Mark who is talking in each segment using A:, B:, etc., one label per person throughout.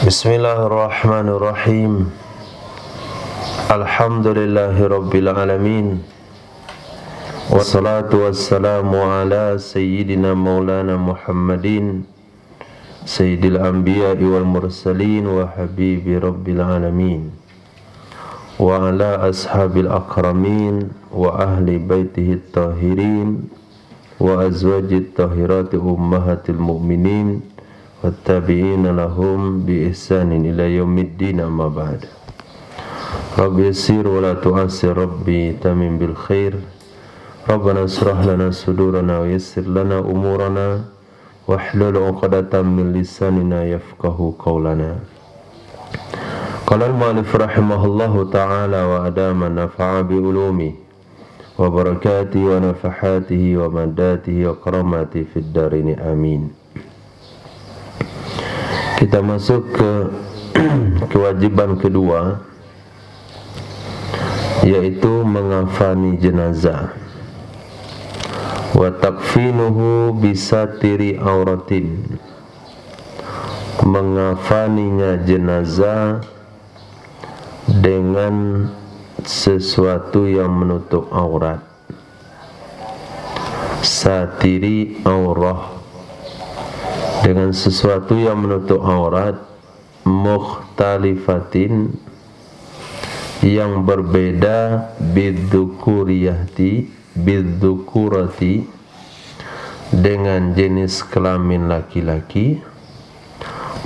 A: Bismillahirrahmanirrahim. Alhamdulillahirabbil alamin. Wassalatu wassalamu ala sayyidina maulana Muhammadin sayyidil anbiya'i wal mursalin wa habibi rabbil alamin wa ala ashabil akramin wa ahli baitihi tahirin wa azwajit tahirati ummahatil mu'minin wattabi'ina lahum bi ihsanin ila yaumiddin, amma ba'd. Rabbi yassir wa la tu'assir, Rabbi tamim bil khair. Rabbana israh lana sudurana wa yassir lana umurana wahlul 'uqdatam min lisanina yafqahu qawlana. Qala al-mu'allif rahimahullahu ta'ala wa adama nafa'a bi ulumi wa barakatihi wa nafahatihi wa madatihi wa karamati fid darini, amin. Kita masuk ke kewajiban kedua, yaitu mengafani jenazah. Wa takfinuhu bisatiri auratin, mengafaninya jenazah dengan sesuatu yang menutup aurat. Satiri aurah, dengan sesuatu yang menutup aurat, mukhtalifatin, yang berbeda, bidzukurati, dengan jenis kelamin laki-laki,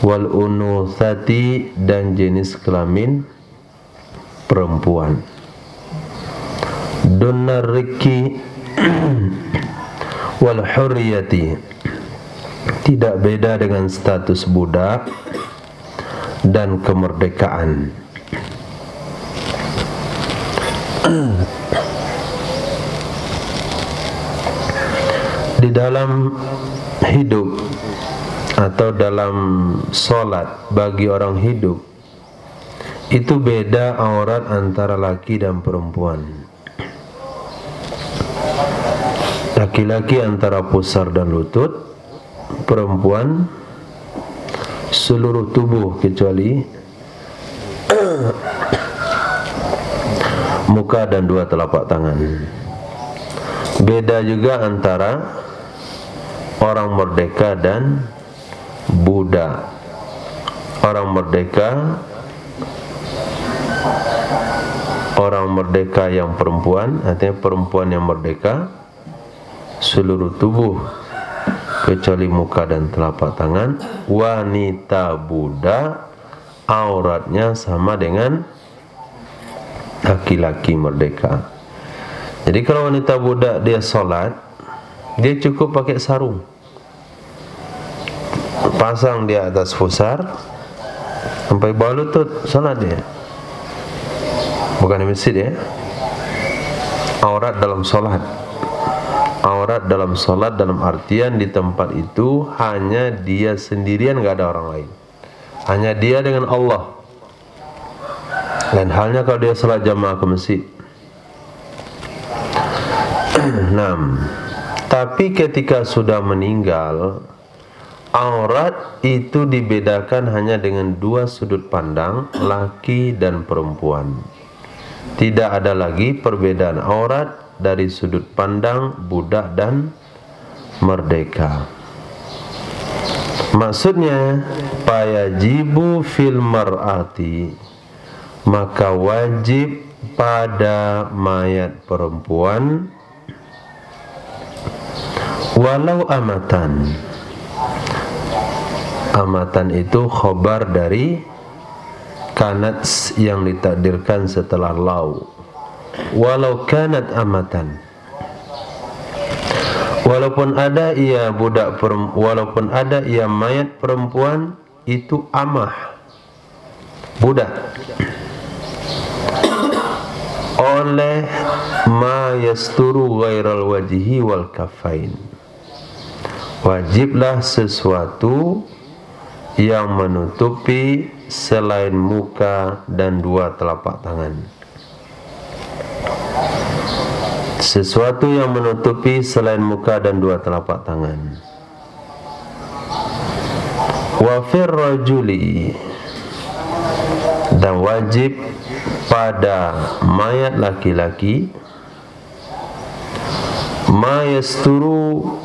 A: wal unuthati, dan jenis kelamin perempuan. Dunnariki wal hurriyati, tidak beda dengan status budak dan kemerdekaan. Di dalam hidup atau dalam sholat bagi orang hidup, itu beda aurat antara laki dan perempuan. Laki-laki antara pusar dan lutut, perempuan seluruh tubuh kecuali muka dan dua telapak tangan. Beda juga antara orang merdeka dan budak. Orang merdeka yang perempuan, artinya perempuan yang merdeka seluruh tubuh kecuali muka dan telapak tangan. Wanita budak auratnya sama dengan laki-laki merdeka. Jadi kalau wanita budak dia sholat, dia cukup pakai sarung, pasang di atas pusar sampai bawah lutut, sholat dia. Bukan di masjid ya. Aurat dalam sholat. Aurat dalam sholat dalam artian di tempat itu hanya dia sendirian, gak ada orang lain, hanya dia dengan Allah. Lain halnya kalau dia sholat jamaah ke masjid. 6. Tapi ketika sudah meninggal, aurat itu dibedakan hanya dengan dua sudut pandang, laki dan perempuan. Tidak ada lagi perbedaan aurat dari sudut pandang budak dan merdeka. Maksudnya, fayajibu fil mar'ati, maka wajib pada mayat perempuan, walau amatan. Amatan itu khobar dari kanat yang ditakdirkan setelah lau. Walau kanat amatan, walaupun ada ia budak walaupun ada ia mayat perempuan, itu amah, budak. Oleh ma yasturu ghairal wajhi wal kafain, wajiblah sesuatu yang menutupi selain muka dan dua telapak tangan. Sesuatu yang menutupi selain muka dan dua telapak tangan. Wa fir rajuli, dan wajib pada mayat laki-laki ma yasturu,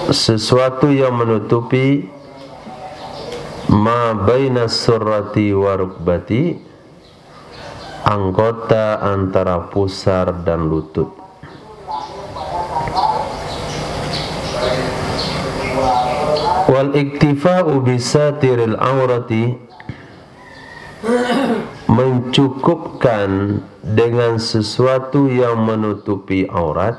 A: sesuatu yang menutupi ma baina surrati wa rukbati, anggota antara pusar dan lutut. Wal iktifa'u bisatiril aurati, mencukupkan dengan sesuatu yang menutupi aurat,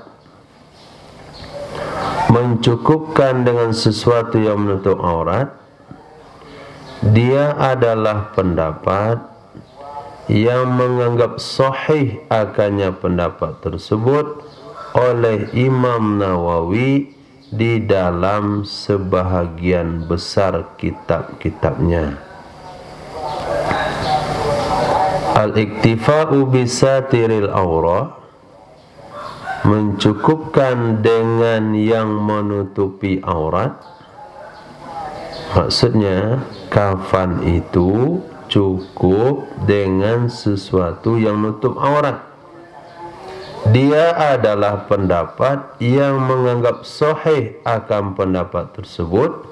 A: mencukupkan dengan sesuatu yang menutup aurat, dia adalah pendapat yang menganggap sahih akannya pendapat tersebut oleh Imam Nawawi di dalam sebahagian besar kitab-kitabnya. Al-iktifa'u bisatiril aurah, mencukupkan dengan yang menutupi aurat, maksudnya kafan itu cukup dengan sesuatu yang menutup aurat. Dia adalah pendapat yang menganggap sahih akan pendapat tersebut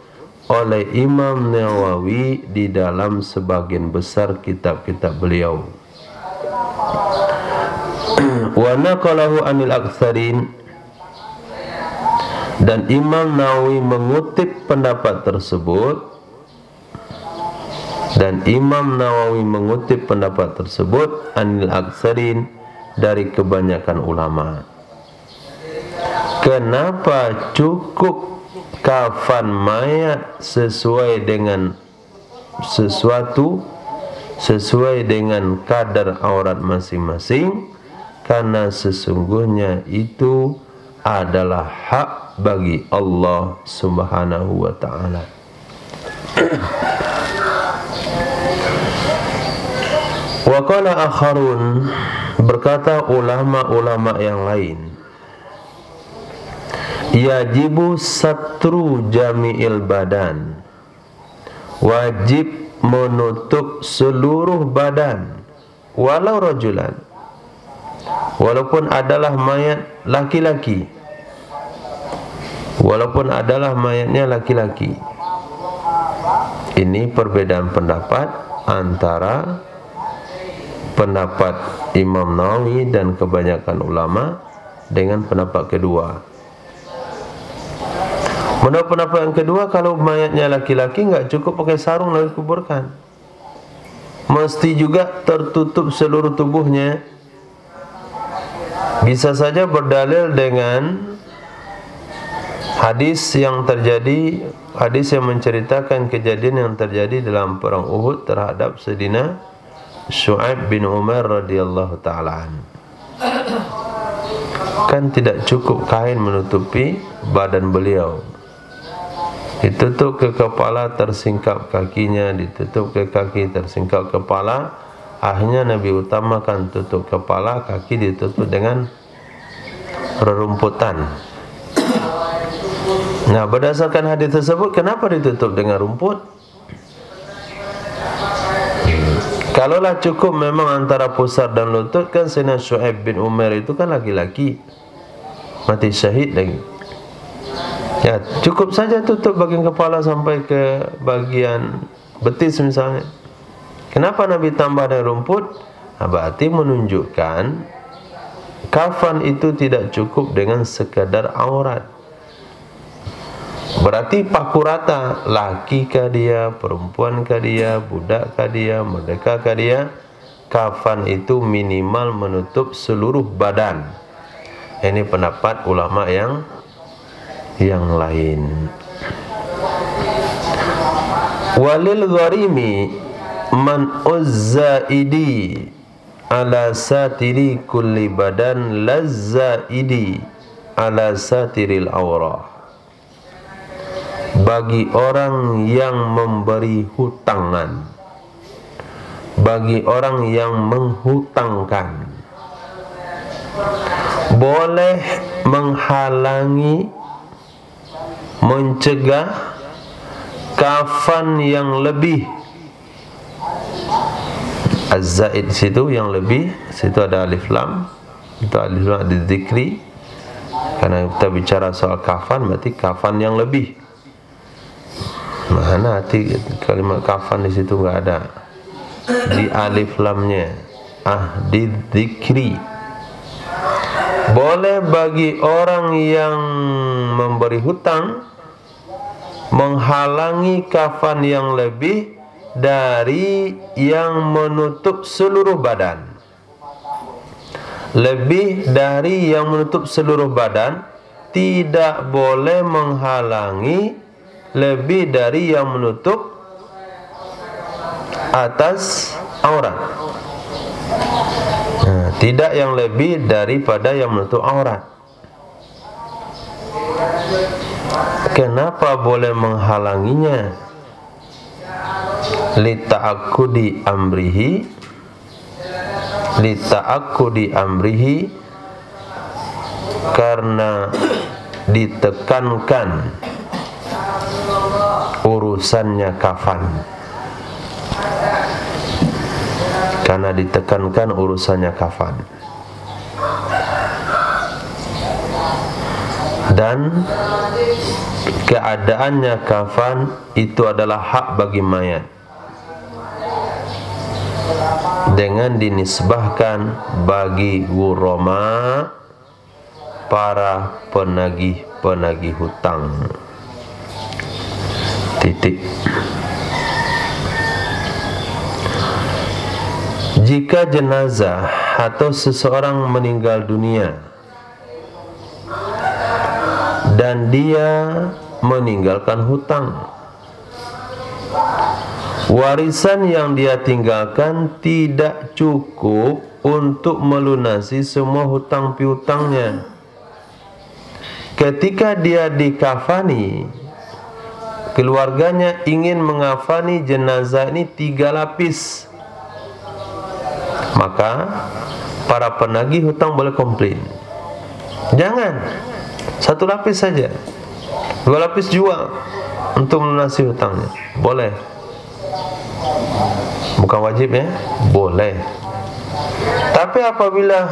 A: oleh Imam Nawawi di dalam sebagian besar kitab-kitab beliau. Wa naqalahu anil aktsarin, dan Imam Nawawi mengutip pendapat tersebut, dan Imam Nawawi mengutip pendapat tersebut anil aktsarin, dari kebanyakan ulama. Kenapa cukup kafan mayat sesuai dengan sesuatu, sesuai dengan kadar aurat masing-masing? Karena sesungguhnya itu adalah hak bagi Allah Subhanahu wa ta'ala. Wa qala akharun, berkata ulama-ulama yang lain, yajibu satru jami'il badan, wajib menutup seluruh badan, walau rajulan, walaupun adalah mayat laki-laki, walaupun adalah mayatnya laki-laki. Ini perbedaan pendapat antara pendapat Imam Nawawi dan kebanyakan ulama dengan pendapat kedua. Menurut pendapat yang kedua, kalau mayatnya laki-laki enggak cukup pakai sarung lalu kuburkan, mesti juga tertutup seluruh tubuhnya. Bisa saja berdalil dengan hadis yang terjadi, hadis yang menceritakan kejadian yang terjadi dalam perang Uhud terhadap Sayyidina Syu'aib bin Umar radhiyallahu ta'ala. Kan tidak cukup kain menutupi badan beliau, ditutup ke kepala tersingkap kakinya, ditutup ke kaki tersingkap kepala. Akhirnya Nabi utamakan tutup kepala, kaki ditutup dengan rerumputan. Nah, berdasarkan hadis tersebut, kenapa ditutup dengan rumput? Kalaulah cukup memang antara pusar dan lutut, kan Sayyidina Syu'aib bin Umar itu kan laki-laki, mati syahid lagi. Ya, cukup saja tutup bagian kepala sampai ke bagian betis misalnya. Kenapa Nabi tambah dengan rumput? Nah, berarti menunjukkan kafan itu tidak cukup dengan sekadar aurat. Berarti paku rata, laki kah dia, perempuan kah dia, budak kah dia, merdeka kah dia, kafan itu minimal menutup seluruh badan. Ini pendapat ulama yang lain. Walil gharimi man uzzaidi ala satiri kulli badan lazzaidi ala satiril aurah. Bagi orang yang memberi hutangan, bagi orang yang menghutangkan, boleh menghalangi, mencegah kafan yang lebih Az-zaid situ yang lebih, situ ada alif lam, itu alif lam dzikri. Karena kita bicara soal kafan, berarti kafan yang lebih. Mana arti kalimat kafan di situ nggak ada di alif lamnya. Di dzikri. Boleh bagi orang yang memberi hutang menghalangi kafan yang lebih dari yang menutup seluruh badan. Lebih dari yang menutup seluruh badan tidak boleh menghalangi lebih dari yang menutup atas aurat. Tidak yang lebih daripada yang menutup aurat. Kenapa boleh menghalanginya? Lita'akkudi amrihi, karena ditekankan urusannya kafan. Karena ditekankan urusannya kafan. Dan keadaannya kafan itu adalah hak bagi mayat, dengan dinisbahkan bagi ghurama, para penagih hutang. Titik. Jika jenazah atau seseorang meninggal dunia dan dia meninggalkan hutang, warisan yang dia tinggalkan tidak cukup untuk melunasi semua hutang piutangnya. Ketika dia dikafani, keluarganya ingin mengafani jenazah ini 3 lapis, maka para penagih hutang boleh komplain. Jangan 1 lapis saja, 2 lapis jual untuk melunasi hutangnya. Boleh. Bukan wajib ya, boleh. Tapi apabila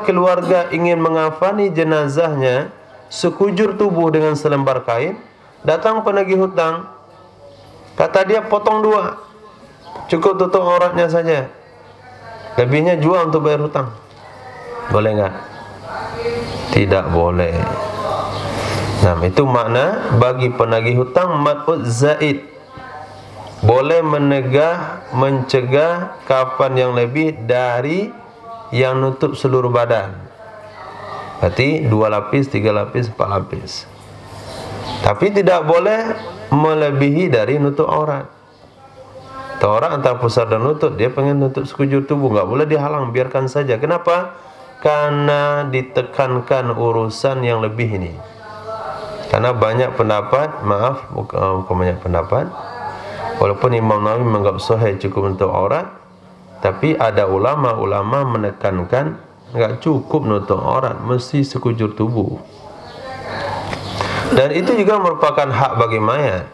A: keluarga ingin mengafani jenazahnya sekujur tubuh dengan selembar kain, datang penagih hutang, kata dia potong 2, cukup tutup auratnya saja, lebihnya jual untuk bayar hutang. Boleh enggak? Tidak boleh. Nah, itu makna bagi penagih hutang mat'ud zaid. Boleh mencegah kafan yang lebih dari yang nutup seluruh badan. Berarti 2 lapis, 3 lapis, 4 lapis. Tapi tidak boleh melebihi dari nutup aurat. Orang antara pusar dan lutut, dia pengen nutup sekujur tubuh, nggak boleh dihalang, biarkan saja. Kenapa? Karena ditekankan urusan yang lebih ini. Karena banyak pendapat, bukan banyak pendapat, walaupun Imam Nawawi menganggap sahih cukup untuk aurat, tapi ada ulama menekankan nggak cukup nutup aurat, mesti sekujur tubuh. Dan itu juga merupakan hak bagi mayat.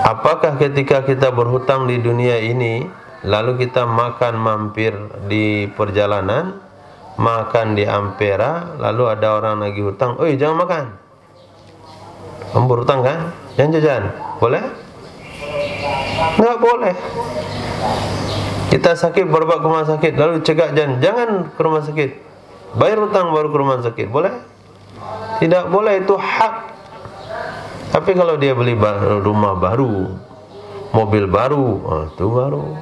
A: Apakah ketika kita berhutang di dunia ini, lalu kita makan mampir di perjalanan, makan di Ampera, lalu ada orang lagi hutang, "Oi, jangan makan. Kamu berhutang kan? Jangan jajan." Boleh? Enggak boleh. Kita sakit, berobat ke rumah sakit, lalu cegah jangan ke rumah sakit. Bayar hutang baru ke rumah sakit. Boleh? Tidak boleh, itu hak. Tapi kalau dia beli rumah baru, mobil baru, itu baru.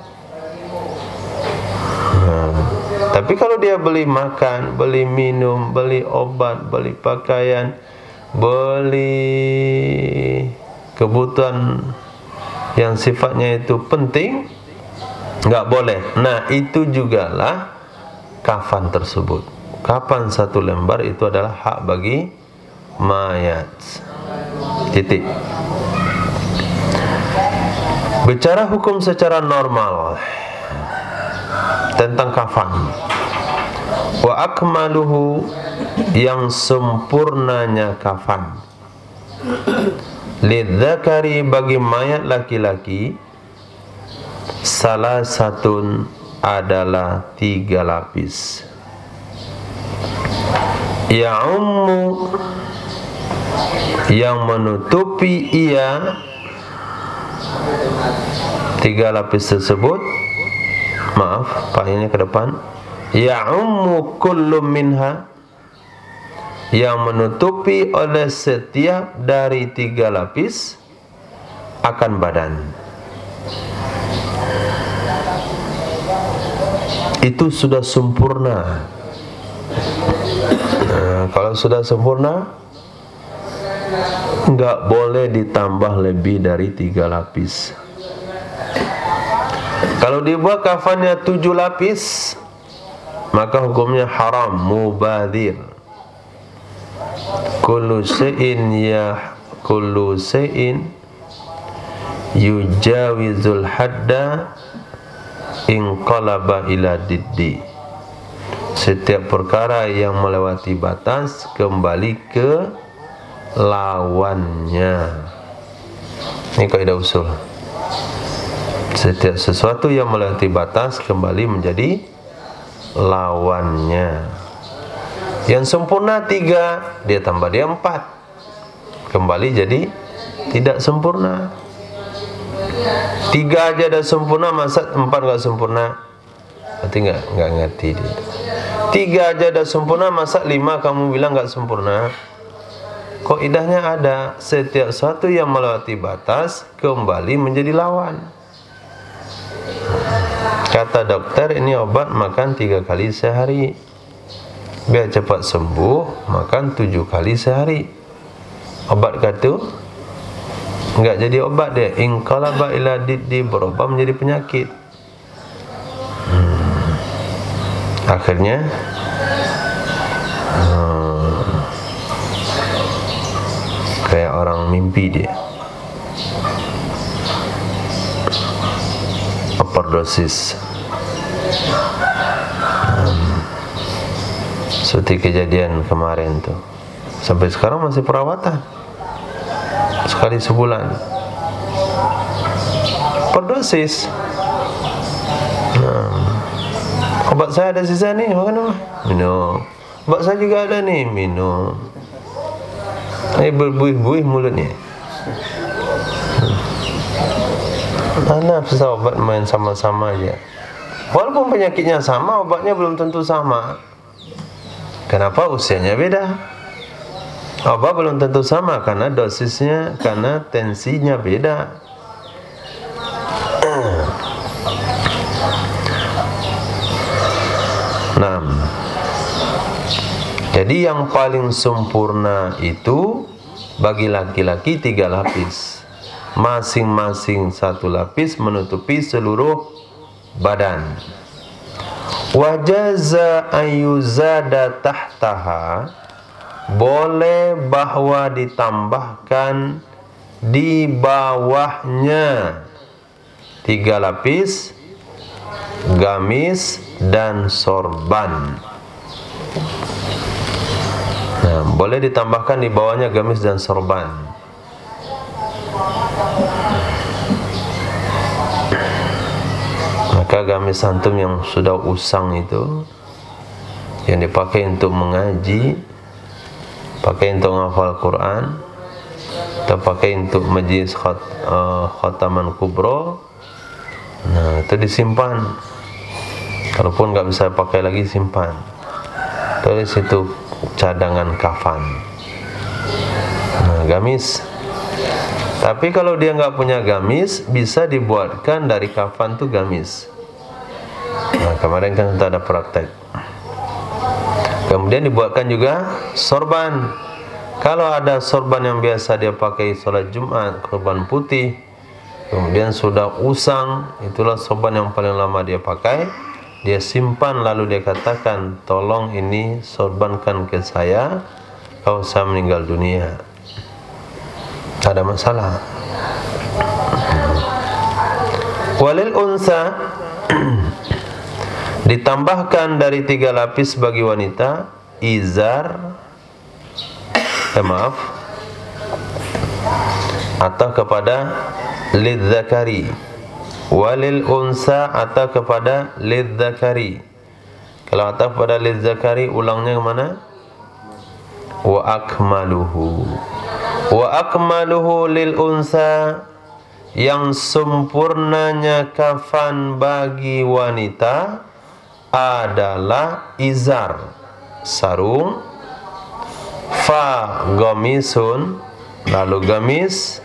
A: Tapi kalau dia beli makan, beli minum, beli obat, beli pakaian, beli kebutuhan yang sifatnya itu penting, nggak boleh. Nah, itu jugalah kafan tersebut. Kafan 1 lembar itu adalah hak bagi mayat. Titik. Bicara hukum secara normal tentang kafan. Wa akmaluhu, yang sempurnanya kafan. Lidzakari, bagi mayat laki-laki, salasatun adalah 3 lapis. Ya'ummu yang menutupi ia 3 lapis tersebut. Maaf, Pak, ini ke depan. Ya'ummu kullu minha yang menutupi oleh setiap dari 3 lapis akan badan. Itu sudah sempurna. Nah, kalau sudah sempurna, enggak boleh ditambah lebih dari 3 lapis. Kalau dibuat kafannya 7 lapis, maka hukumnya haram, mubadzir. Kullu shay'in yujawizul hadda inqalaba ila diddi. Setiap perkara yang melewati batas kembali ke lawannya. Ini kaidah usul. Setiap sesuatu yang melewati batas kembali menjadi lawannya. Yang sempurna 3, dia tambah dia 4, kembali jadi tidak sempurna. 3 aja dah sempurna, masa 4 enggak sempurna? Berarti enggak ngerti dia. 3 aja dah sempurna, masa 5 kamu bilang enggak sempurna? Kaidahnya ada, setiap sesuatu yang melewati batas kembali menjadi lawan. Kata dokter, ini obat makan 3 kali sehari. Biar cepat sembuh, makan 7 kali sehari. Obat kata enggak jadi obat dia. Inqalaba ila diddi, berubah menjadi penyakit. Akhirnya kayak orang mimpi dia. Overdosis. Seperti kejadian kemarin tuh. Sampai sekarang masih perawatan. Sekali sebulan. Overdosis. Obat saya ada sisa nih, makan apa? Minum. Obat saya juga ada nih, minum. Ini berbuih-buih mulutnya. Mana bisa obat main sama-sama aja. Walaupun penyakitnya sama, obatnya belum tentu sama. Kenapa? Usianya beda. Obat belum tentu sama karena dosisnya, karena tensinya beda. Nah, jadi yang paling sempurna itu bagi laki-laki 3 lapis, masing-masing 1 lapis menutupi seluruh badan. Wajaza ayyuzada tahtaha, boleh bahwa ditambahkan di bawahnya 3 lapis, gamis dan sorban. Nah, boleh ditambahkan di bawahnya gamis dan sorban. Maka gamis antum yang sudah usang itu, yang dipakai untuk mengaji, pakai untuk menghafal Quran, atau pakai untuk majlis khataman kubro, nah itu disimpan. Kalaupun nggak bisa pakai lagi, simpan. Tulis itu cadangan kafan. Nah, gamis. Tapi kalau dia nggak punya gamis, bisa dibuatkan dari kafan tuh gamis. Nah, kemarin kan kita ada praktek. Kemudian dibuatkan juga sorban. Kalau ada sorban yang biasa dia pakai sholat Jumat, sorban putih, kemudian sudah usang, itulah sorban yang paling lama dia pakai. Dia simpan, lalu dia katakan, tolong ini sorbankan ke saya kalau saya meninggal dunia. Tak ada masalah. Walil unsa, ditambahkan dari 3 lapis bagi wanita, izar, atau kepada lidzakari, walil unsa atau kepada lidzakari. Kalau atau pada lidzakari ulangnya kemana? Wa akmaluhu. Wa akmaluhu lil unsa, yang sempurnanya kafan bagi wanita adalah izar, sarung, fa gamisun, lalu gamis,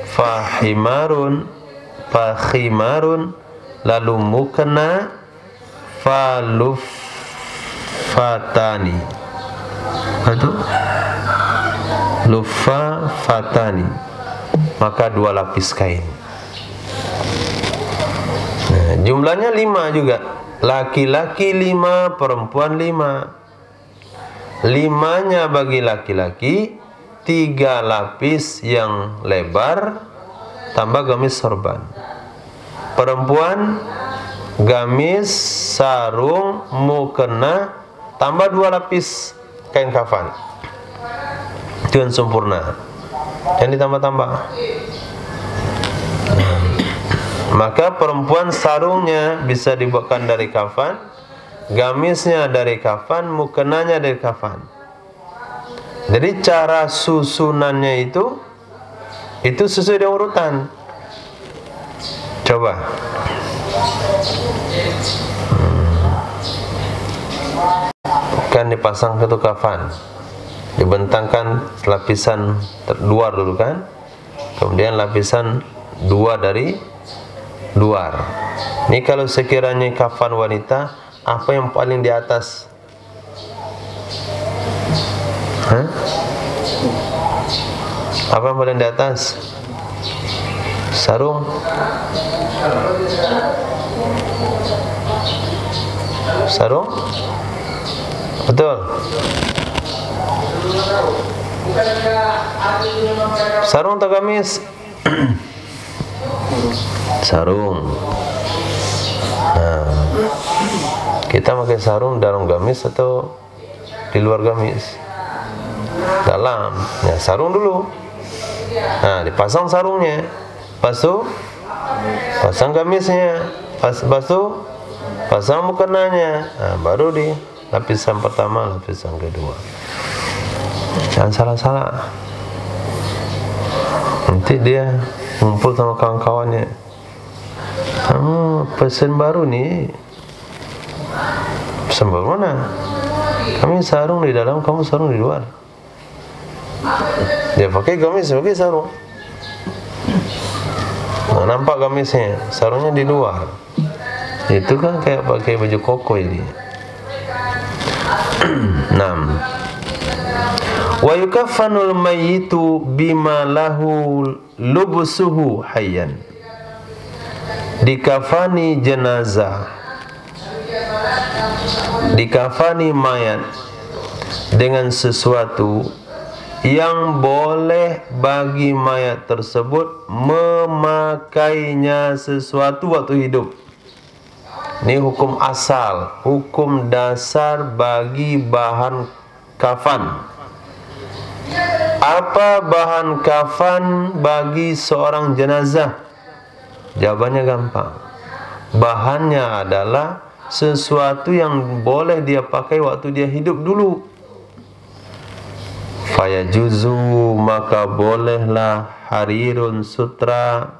A: fa himarun, fa khimarun, lalu mukena, fa luffatani. Itu lufa fatani, maka 2 lapis kain. Nah, jumlahnya 5 juga. Laki-laki 5, perempuan 5. 5-nya bagi laki-laki, 3 lapis yang lebar tambah gamis sorban. Perempuan gamis, sarung, mukena tambah 2 lapis kain kafan. Itu yang sempurna. Yang ditambah-tambah. Maka perempuan sarungnya bisa dibuatkan dari kafan, gamisnya dari kafan, mukenanya dari kafan. Jadi cara susunannya itu sesuai dengan urutan. Coba. Kan dipasang ke kafan, dibentangkan lapisan luar dulu kan, kemudian lapisan 2 dari luar. Ini kalau sekiranya kafan wanita, apa yang paling di atas? Apa yang paling di atas? Sarung. Sarung? Betul. Sarung atau gamis? Sarung. Nah, kita pakai sarung dalam gamis atau di luar gamis? Dalam. Ya, sarung dulu. Nah, dipasang sarungnya. Lepas itu pasang gamisnya. Lepas itu pasang mukenanya. Nah, baru di lapisan pertama, lapisan kedua. Jangan salah-salah. Nanti dia ngumpul sama kawan-kawannya. Kamu pesen baru nih. Pesen baru mana? Kami sarung di dalam, kamu sarung di luar. Dia pakai gamis, pakai sarung. Nah, nampak gamisnya, sarungnya di luar. Itu kan kayak pakai baju koko ini. 6. Wa yukaffanul mayyitu bima lahu lubsuhu hayyan. Dikafani jenazah, dikafani mayat dengan sesuatu yang boleh bagi mayat tersebut memakainya sesuatu waktu hidup. Ini hukum asal, hukum dasar bagi bahan kafan. Apa bahan kafan bagi seorang jenazah? Jawabannya gampang. Bahannya adalah sesuatu yang boleh dia pakai waktu dia hidup dulu. Fayajuzu, maka bolehlah harirun, sutra,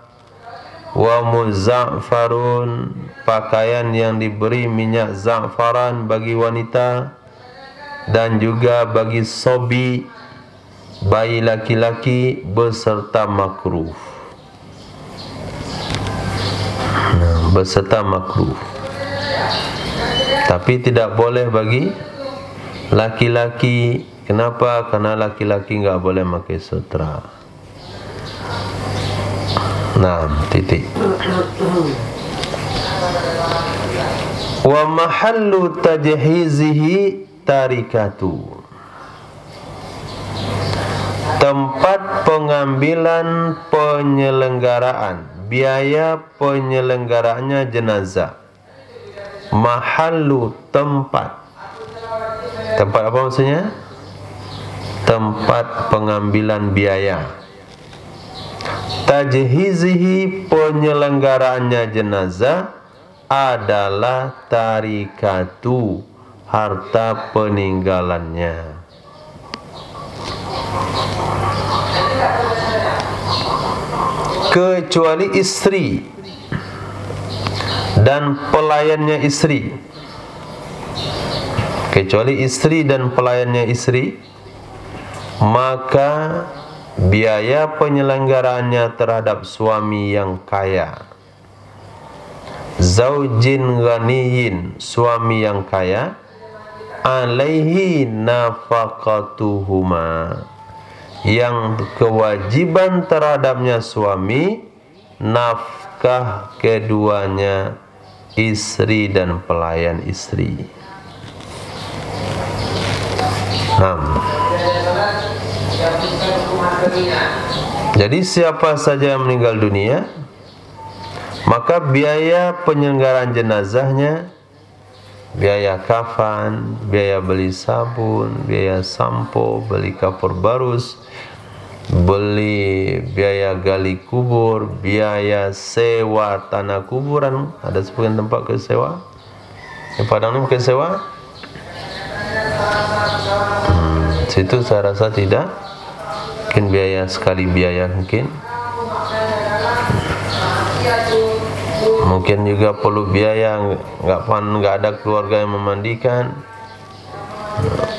A: wa muza'farun, pakaian yang diberi minyak za'faran bagi wanita, dan juga bagi sobi, bayi laki-laki beserta makruh. Nah, beserta makruh. Tapi tidak boleh bagi laki-laki. Kenapa? Karena laki-laki nggak boleh pakai sutra. Nah, titik. Wa mahallu tajhizihi tarikatu. Tempat pengambilan penyelenggaraan, biaya penyelenggaraannya jenazah. Mahallu, tempat. Tempat apa maksudnya? Tempat pengambilan biaya. tajhizihi penyelenggaraannya jenazah adalah tarikatu harta peninggalannya. Kecuali istri dan pelayannya istri. Kecuali istri dan pelayannya istri, maka biaya penyelenggaraannya terhadap suami yang kaya, zaujin ghaniyin, suami yang kaya, alaihi nafaqatuhuma, yang kewajiban terhadapnya suami nafkah keduanya, istri dan pelayan istri. Jadi siapa saja yang meninggal dunia, maka biaya penyelenggaraan jenazahnya, biaya kafan, biaya beli sabun, biaya sampo, beli kapur barus, beli biaya gali kubur, biaya sewa tanah kuburan. Ada sebagian tempat ke sewa di Padang ini ke sewa. Situ saya rasa tidak, mungkin biaya sekali biaya mungkin juga perlu biaya, nggak ada keluarga yang memandikan.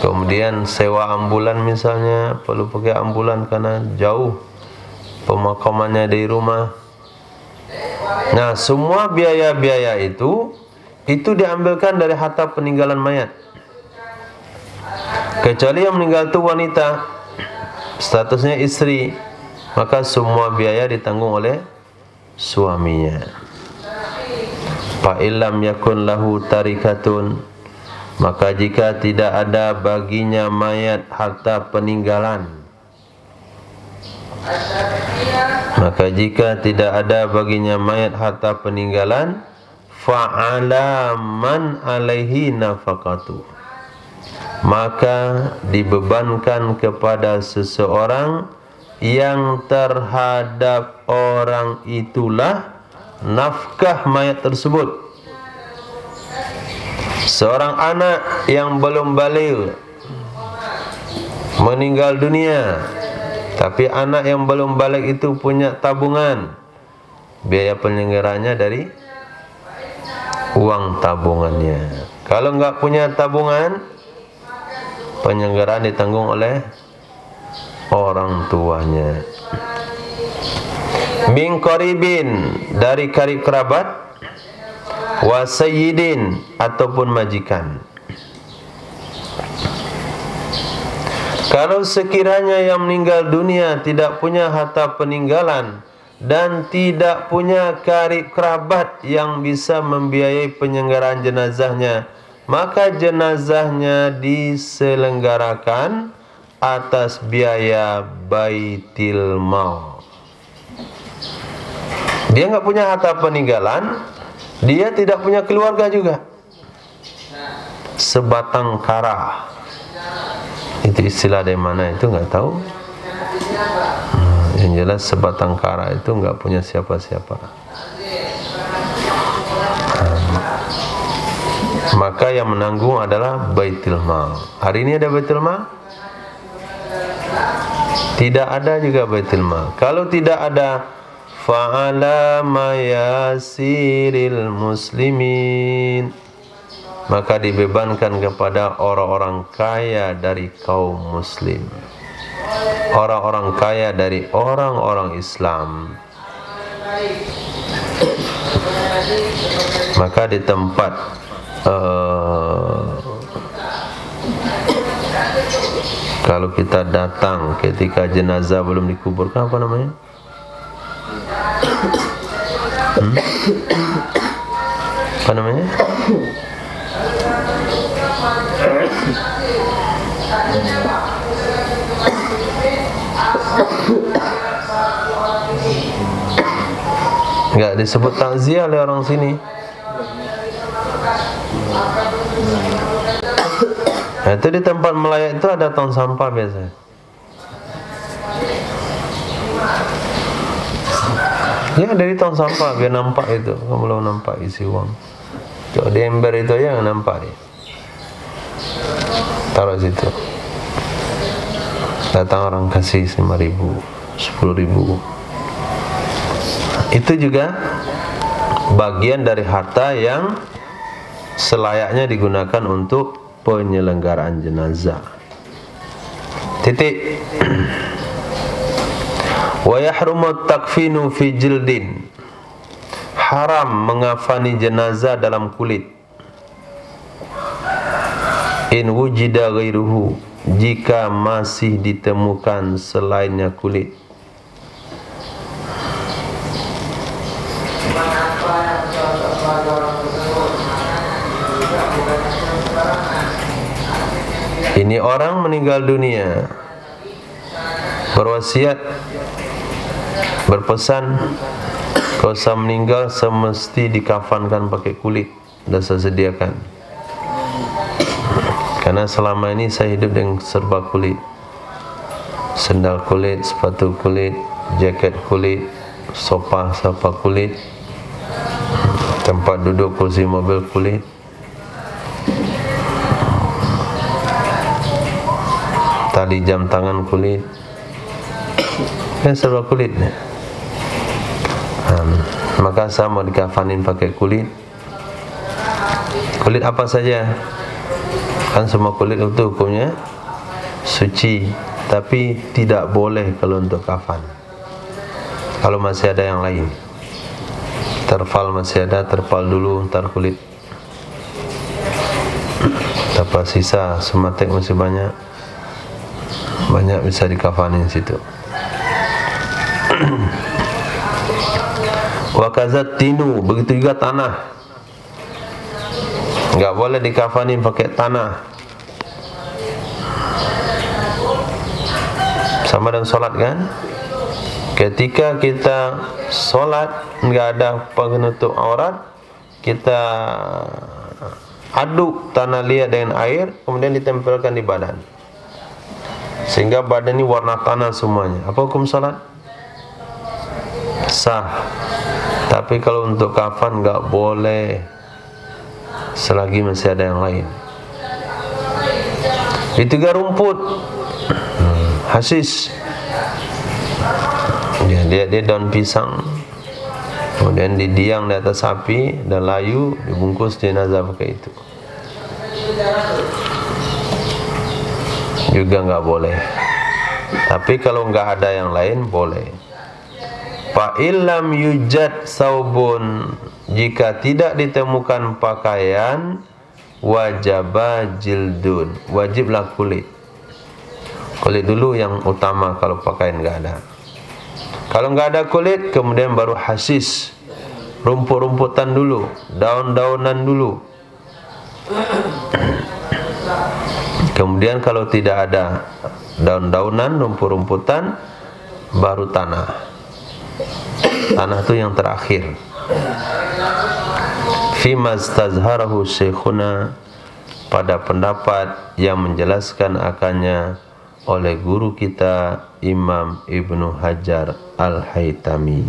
A: Kemudian sewa ambulan misalnya, perlu pakai ambulan karena jauh pemakamannya dari rumah. Nah, semua biaya-biaya itu diambilkan dari harta peninggalan mayat. Kecuali yang meninggal itu wanita, statusnya istri, maka semua biaya ditanggung oleh suaminya. Fa illam yakun lahu tarikatun, maka jika tidak ada baginya mayat harta peninggalan, maka jika tidak ada baginya mayat harta peninggalan, fa'ala man alaihi nafaqatu, maka dibebankan kepada seseorang yang terhadap orang itulah nafkah mayat tersebut. Seorang anak yang belum baligh meninggal dunia, tapi anak yang belum baligh itu punya tabungan, biaya penyelenggaranya dari uang tabungannya. Kalau enggak punya tabungan, penyelenggaraan ditanggung oleh orang tuanya. Min qaribin, dari karib kerabat, wa sayyidin, ataupun majikan. Kalau sekiranya yang meninggal dunia tidak punya harta peninggalan dan tidak punya karib kerabat yang bisa membiayai penyelenggaraan jenazahnya, maka jenazahnya diselenggarakan atas biaya baitil mal. Dia nggak punya harta peninggalan, dia tidak punya keluarga juga. Sebatang kara, itu istilah dari mana itu nggak tahu. Yang jelas sebatang kara itu nggak punya siapa-siapa. Maka yang menanggung adalah baitul mal. Hari ini ada baitul mal? Tidak ada juga baitul mal. Kalau tidak ada, fa'ala mayasiril muslimin, maka dibebankan kepada orang-orang kaya dari kaum muslim, orang-orang kaya dari orang-orang Islam. Maka di tempat kalau kita datang ketika jenazah belum dikuburkan, apa namanya? Apa namanya? Enggak disebut takziah oleh orang sini. Nah, itu di tempat melayat itu ada tong sampah biasanya. Ya dari tong sampah biar nampak itu. Kamu belum nampak isi uang. Coba di ember itu aja nggak nampak dia. Taruh situ. Datang orang kasih 5.000, 10.000. Itu juga bagian dari harta yang selayaknya digunakan untuk penyelenggaraan jenazah. Titik. Wa yahrumu takfinu fi jildin. Haram mengafani jenazah dalam kulit. In wujida ghairuhu, jika masih ditemukan selainnya kulit. Ini orang meninggal dunia, berwasiat, berpesan, kalau saya meninggal semesti dikafankan pakai kulit. Dan saya sediakan, karena selama ini saya hidup dengan serba kulit. Sendal kulit, sepatu kulit, jaket kulit, sofa kulit, tempat duduk kursi mobil kulit. Tali jam tangan kulit, kan serba kulit. Maka saya mau dikafanin pakai kulit. Kulit apa saja? Kan semua kulit itu hukumnya suci, tapi tidak boleh kalau untuk kafan. Kalau masih ada yang lain, terpal masih ada, terpal dulu, ntar kulit. Terpal sisa, sematek masih banyak bisa dikafanin situ. Wakazat tinu, begitu juga tanah. Enggak boleh dikafanin pakai tanah. Sama dengan sholat kan? Ketika kita sholat enggak ada penutup aurat, kita aduk tanah liat dengan air, kemudian ditempelkan di badan, sehingga badan ini warna tanah semuanya. Apa hukum sholat? Sah. Tapi kalau untuk kafan enggak boleh selagi masih ada yang lain. Itu juga rumput, hasis. Ya, dia daun pisang, kemudian didiang di atas api dan layu, dibungkus jenazah pakai itu. Juga enggak boleh. Tapi kalau enggak ada yang lain boleh. Fa illam yujad saubun, jika tidak ditemukan pakaian, wajaba jildun, wajiblah kulit. Kulit dulu yang utama kalau pakaian enggak ada. Kalau enggak ada kulit, kemudian baru hasis, rumput-rumputan dulu, daun-daunan dulu. Kemudian kalau tidak ada daun-daunan, rumput-rumputan, baru tanah. Tanah itu yang terakhir. Fima stazharahu syekhuna, pada pendapat yang menjelaskan akannya oleh guru kita Imam Ibnu Hajar Al-Haytami.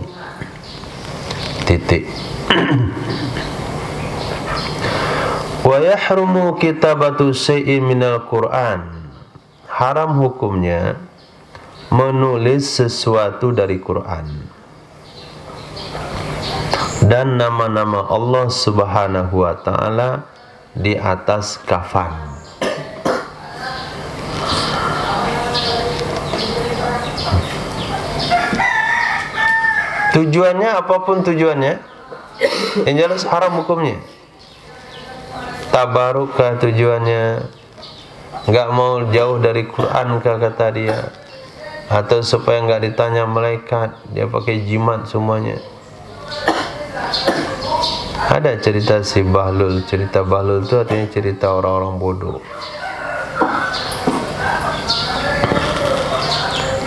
A: Titik. Wa yahrumu kitabatu syai'in minal Qur'an, haram hukumnya menulis sesuatu dari Quran dan nama-nama Allah Subhanahu wa ta'ala di atas kafan. Tujuannya apapun tujuannya, yang jelas haram hukumnya. Tabarukah tujuannya, enggak mau jauh dari Quran kah kata dia, atau supaya enggak ditanya malaikat, dia pakai jimat semuanya. Ada cerita si Bahlul. Cerita Bahlul itu artinya cerita orang-orang bodoh.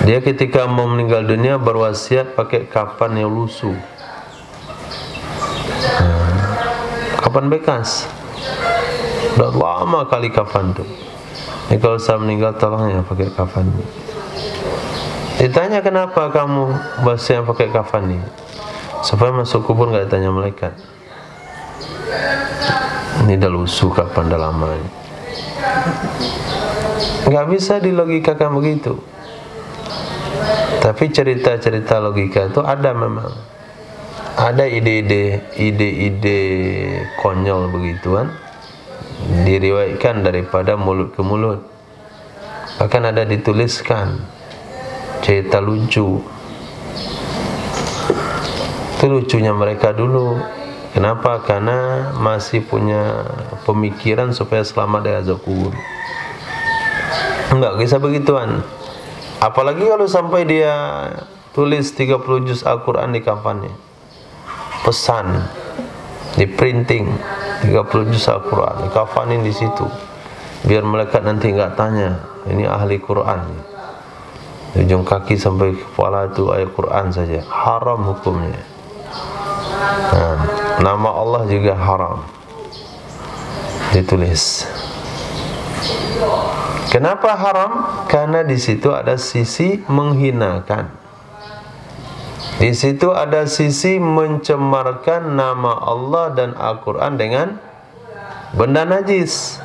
A: Dia ketika mau meninggal dunia berwasiat pakai kapan yang lusuh, kapan bekas. Udah lama kali kapan tuh. Ini kalau saya meninggal tolong ya pakai kafan. Ditanya kenapa kamu wasiat pakai kafan ini? supaya masuk kubur nggak ditanya malaikat. Ini dah lusuh kapan dah lama ini. Nggak bisa dilogikakan begitu. Tapi cerita-cerita logika itu ada memang. Ada ide-ide konyol begituan diriwayatkan daripada mulut ke mulut. Bahkan ada dituliskan cerita lucu. Itu lucunya mereka dulu. Kenapa? Karena masih punya pemikiran supaya selamat dari azab kubur. Enggak bisa begituan. Apalagi kalau sampai dia tulis 30 juz Al-Quran di kafannya. Pesan di printing 30 juz Al-Quran, dikafanin di situ. Biar malaikat nanti enggak tanya, ini ahli Quran. Di ujung kaki sampai kepala itu ayat Quran saja. Haram hukumnya. Nah, nama Allah juga haram ditulis. Kenapa haram? Karena di situ ada sisi menghinakan. Di situ ada sisi mencemarkan nama Allah dan Al-Quran dengan benda najis.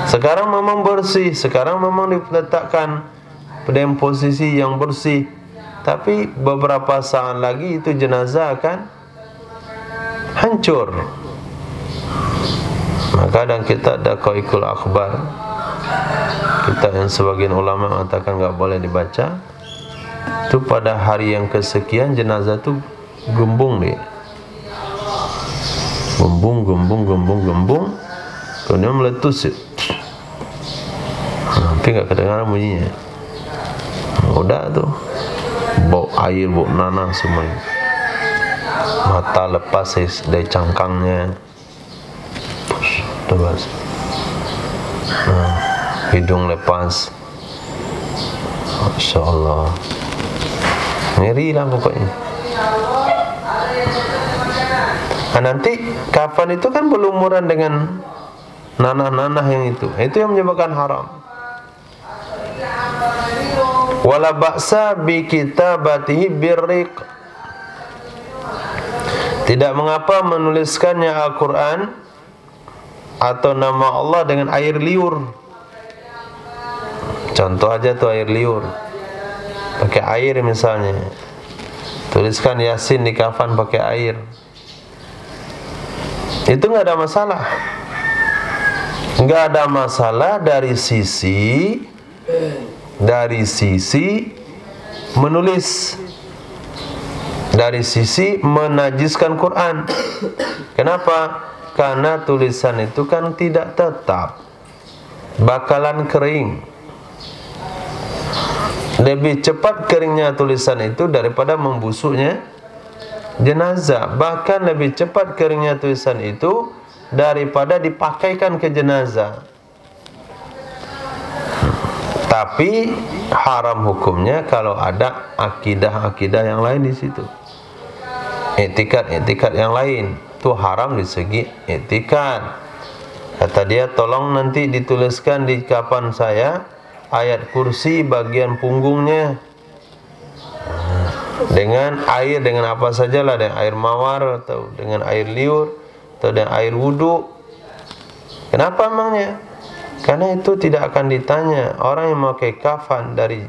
A: Sekarang memang bersih, sekarang memang diletakkan pada posisi yang bersih. Tapi beberapa saat lagi itu jenazah akan hancur. Maka dan kita ada qaikul akhbar. Kita yang sebagian ulama mengatakan enggak boleh dibaca. Itu pada hari yang kesekian jenazah itu gembung dia. Gembung. Kemudian meletus. Tapi enggak kedengaran bunyinya. Udah tuh. Bau air, bau nanah semuanya. Mata lepas dari cangkangnya. Lepas. Hidung lepas. Masya Allah. Ngeri lah pokoknya. Nah, nanti kafan itu kan berlumuran dengan nanah-nanah yang itu. Itu yang menyebabkan haram. Wala ba'sa bi kitabatihi birriq. Tidak mengapa menuliskannya Al-Quran atau nama Allah dengan air liur. Contoh aja tuh air liur. Pakai air misalnya. Tuliskan Yasin di kafan pakai air. Itu enggak ada masalah. Enggak ada masalah dari sisi menulis, dari sisi menajiskan Quran. Kenapa? Karena tulisan itu kan tidak tetap, bakalan kering. Lebih cepat keringnya tulisan itu daripada membusuknya jenazah. Bahkan lebih cepat keringnya tulisan itu daripada dipakaikan ke jenazah. Tapi haram hukumnya kalau ada akidah-akidah yang lain di situ. Etikat yang lain itu haram di segi etikat. Kata dia, tolong nanti dituliskan di kafan saya ayat kursi bagian punggungnya dengan air, dengan apa sajalah, dengan air mawar atau dengan air liur atau dengan air wudu. Kenapa emangnya? Karena itu tidak akan ditanya. Orang yang memakai kafan dari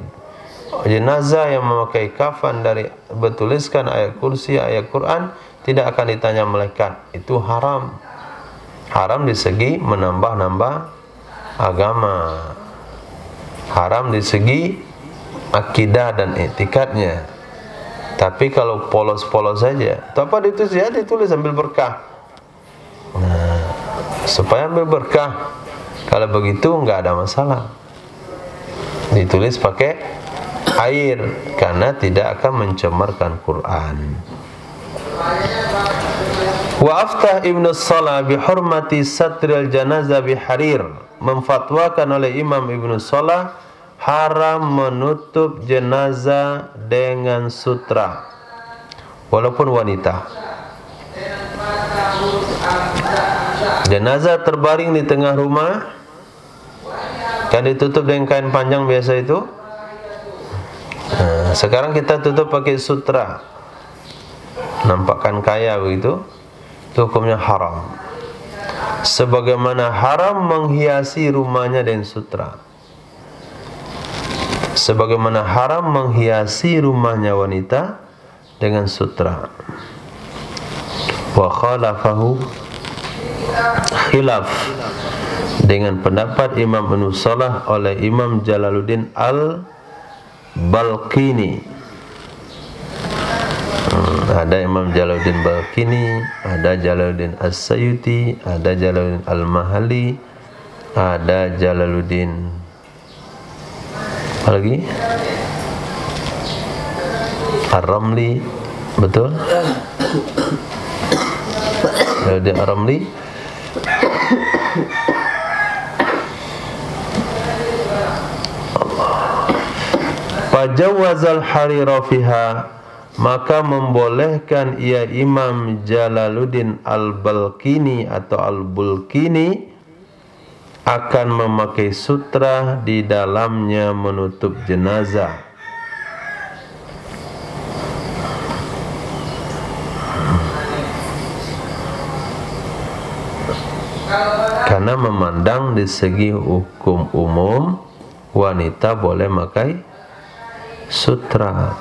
A: jenazah, yang memakai kafan dari bertuliskan ayat kursi, ayat Quran, tidak akan ditanya malaikat. Itu haram. Haram di segi menambah-nambah agama. Haram di segi akidah dan etikatnya. Tapi kalau polos-polos saja, apa ditulis ya, ditulis ambil berkah. Nah, supaya ambil berkah. Kalau begitu enggak ada masalah. Ditulis pakai air karena tidak akan mencemarkan Quran. Wa aftah Ibnu Salah bi hurmati satril janazah bi harir. Memfatwakan oleh Imam Ibnu Salah haram menutup jenazah dengan sutra walaupun wanita. Jenazah terbaring di tengah rumah kan ditutup dengan kain panjang biasa itu. Nah, sekarang kita tutup pakai sutra. nampakkan kaya begitu, itu hukumnya haram. Sebagaimana haram menghiasi rumahnya dengan sutra. Sebagaimana haram menghiasi rumahnya wanita dengan sutra. Wa khalafahu khilaf dengan pendapat Imam Ibnu Salah oleh Imam Jalaluddin Al-Balqini. Ada Imam Jalaluddin Balqini, ada Jalaluddin As-Sayuti, ada Jalaluddin Al-Mahali, ada Jalaluddin apa lagi? Ar-Ramli, betul? Jalaluddin Ar-Ramli. Fajawazal harira fiha, maka membolehkan ia Imam Jalaluddin Al-Balqini atau Al-Bulqini akan memakai sutra di dalamnya menutup jenazah. Karena memandang di segi hukum umum wanita boleh memakai sutra.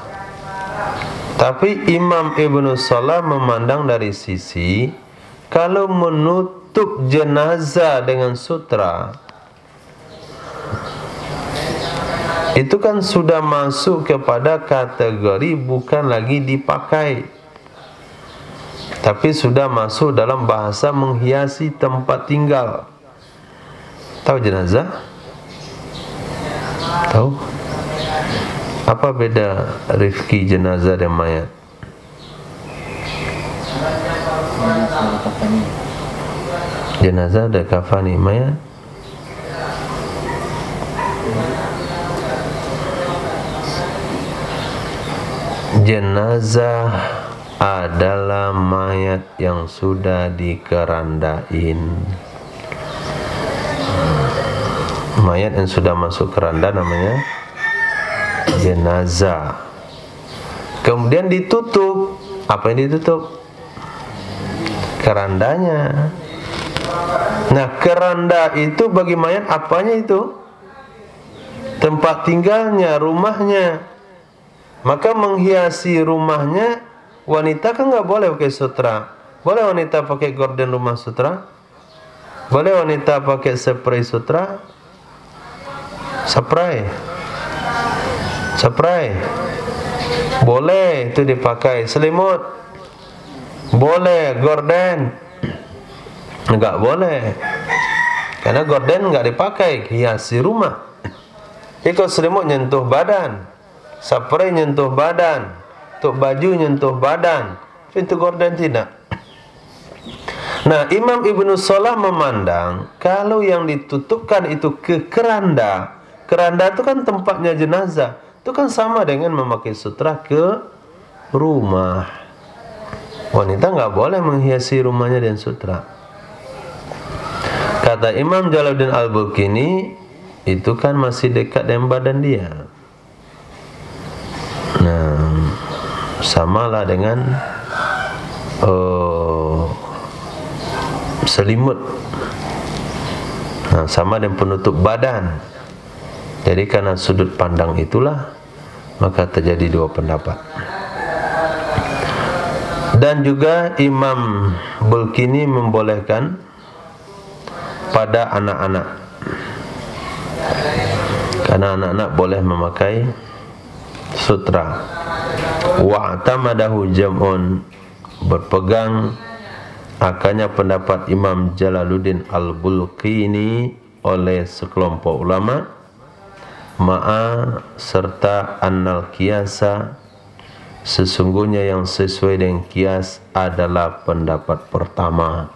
A: Tapi Imam Ibnu Salah memandang dari sisi kalau menutup jenazah dengan sutra itu kan sudah masuk kepada kategori bukan lagi dipakai, tapi sudah masuk dalam bahasa menghiasi tempat tinggal. Tahu jenazah? Tahu? Apa beda Rifki jenazah dan mayat? Jenazah ada kafani, mayat jenazah adalah mayat yang sudah dikerandain. Mayat yang sudah masuk keranda namanya jenazah. Kemudian ditutup. Apa yang ditutup? Kerandanya. Nah, keranda itu bagi mayat apanya itu? Tempat tinggalnya, rumahnya. Maka menghiasi rumahnya, wanita kan nggak boleh pakai sutra. Boleh wanita pakai gorden rumah sutra? Boleh wanita pakai spray sutra? Spray boleh itu dipakai. Selimut boleh, gorden enggak boleh, karena gorden enggak dipakai, hiasi rumah. Jika selimut nyentuh badan, spray nyentuh badan, untuk baju nyentuh badan, itu gorden tidak. Nah, Imam Ibnu Salah memandang kalau yang ditutupkan itu ke keranda. Keranda itu kan tempatnya jenazah. Itu kan sama dengan memakai sutra ke rumah. Wanita nggak boleh menghiasi rumahnya dengan sutra. Kata Imam Jalaluddin Al-Bulqini, itu kan masih dekat dengan badan dia. Nah, samalah dengan selimut. Nah, sama dengan penutup badan. Jadi karena sudut pandang itulah maka terjadi dua pendapat. Dan juga Imam Bulqini membolehkan pada anak-anak, karena anak-anak boleh memakai sutra. Wa'tamadahu jam'un, berpegang akannya pendapat Imam Jalaluddin Al-Bulqini oleh sekelompok ulama, ma'a serta annal kiasa, sesungguhnya yang sesuai dengan kias adalah pendapat pertama.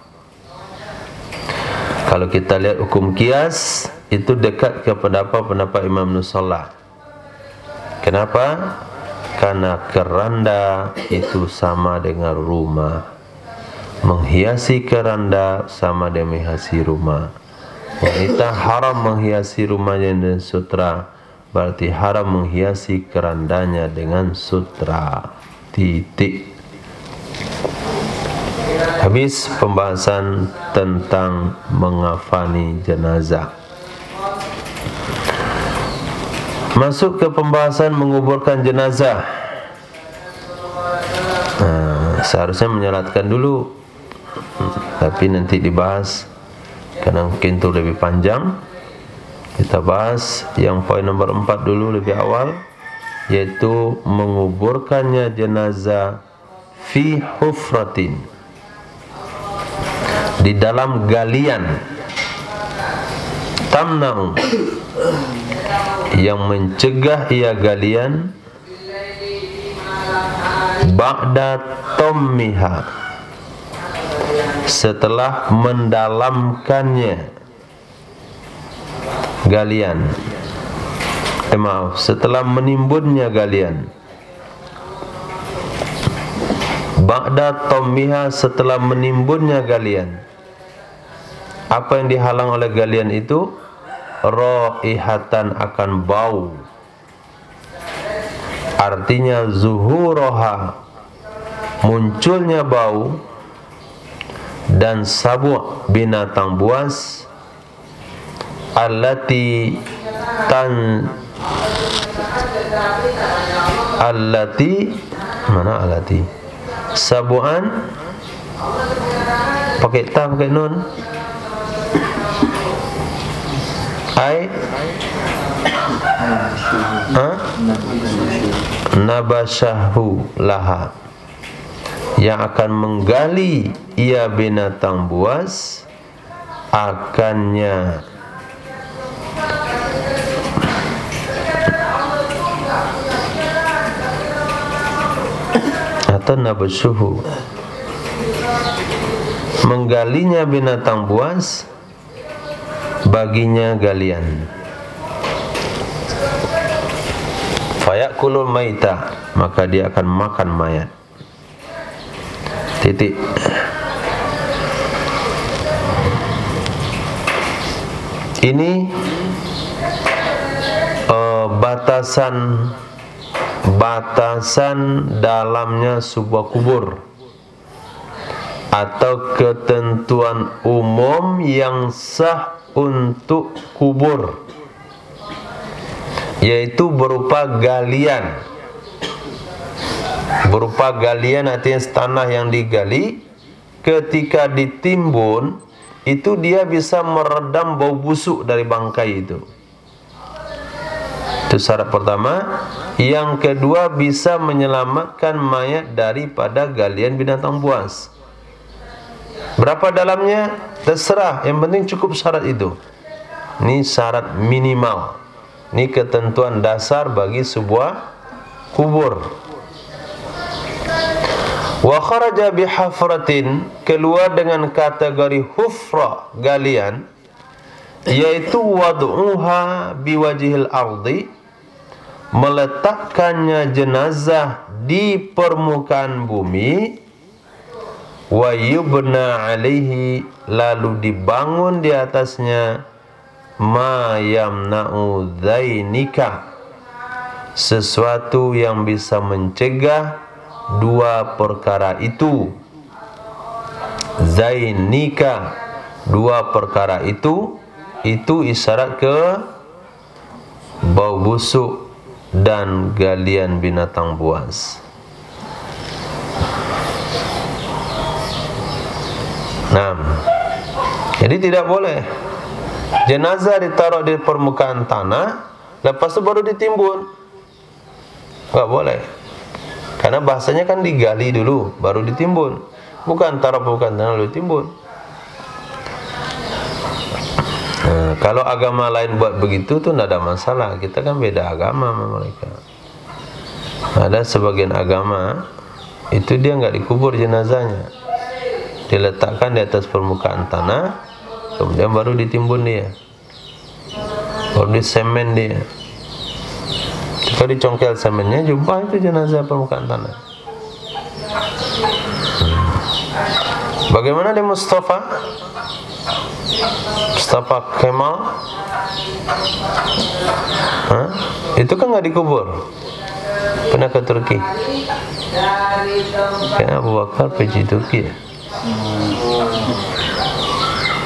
A: Kalau kita lihat hukum kias itu dekat ke pendapat Imam Ibnu Salah. Kenapa? Karena keranda itu sama dengan rumah. Menghiasi keranda sama dengan menghiasi rumah. Wanita haram menghiasi rumahnya dengan sutra, berarti haram menghiasi kerandanya dengan sutra. Titik. Habis pembahasan tentang mengafani jenazah. Masuk ke pembahasan menguburkan jenazah. Seharusnya menyelatkan dulu, tapi nanti dibahas karena mungkin itu lebih panjang. Kita bahas yang poin nomor 4 dulu lebih awal, yaitu menguburkannya jenazah fi hufratin, di dalam galian, tamna'u, yang mencegah ia galian, ba'da tommiha, setelah mendalamkannya galian, setelah menimbunnya galian. Ba'da tommiha, setelah menimbunnya galian. Apa yang dihalang oleh galian itu? Raihatan, akan bau. Artinya zuhuroha, munculnya bau. Dan sabu', binatang buas. Allati mana allati? Sabu'an pakai ta, pakai nun. Ai nabashahu laha, yang akan menggali ia binatang buas akannya. Atau nabashuhu, menggalinya binatang buas baginya galian. Fayakulul maita, maka dia akan makan mayat. Titik. Ini batasan dalamnya sebuah kubur, atau ketentuan umum yang sah untuk kubur, yaitu berupa galian. Berupa galian artinya tanah yang digali, ketika ditimbun itu dia bisa meredam bau busuk dari bangkai itu. Itu syarat pertama. Yang kedua, bisa menyelamatkan mayat daripada galian binatang buas. Berapa dalamnya? Terserah, yang penting cukup syarat itu. Ini syarat minimal. Ini ketentuan dasar bagi sebuah kubur. Wa kharaja bihafratin, keluar dengan kategori hufra, galian, yaitu wad'uha biwajhil ardi, meletakkannya jenazah di permukaan bumi, wa yubna alaihi, lalu dibangun di atasnya, ma yamna'u dzainika, sesuatu yang bisa mencegah dua perkara itu. Zainika, dua perkara itu isyarat ke bau busuk dan galian binatang buas. Jadi tidak boleh jenazah ditaruh di permukaan tanah, lepas itu baru ditimbun. Enggak boleh. Karena bahasanya kan digali dulu baru ditimbun, bukan taruh permukaan tanah lalu ditimbun. Kalau agama lain buat begitu tuh tidak ada masalah. Kita kan beda agama sama mereka. Ada sebagian agama itu dia nggak dikubur jenazahnya, diletakkan di atas permukaan tanah, kemudian baru ditimbun dia, baru disemen dia. Jika dicongkel semennya, jumpa itu jenazah permukaan tanah. Bagaimana di Mustafa Kemal? Itu kan nggak dikubur, pernah ke Turki. Karena Abu Bakar pergi Turki ya.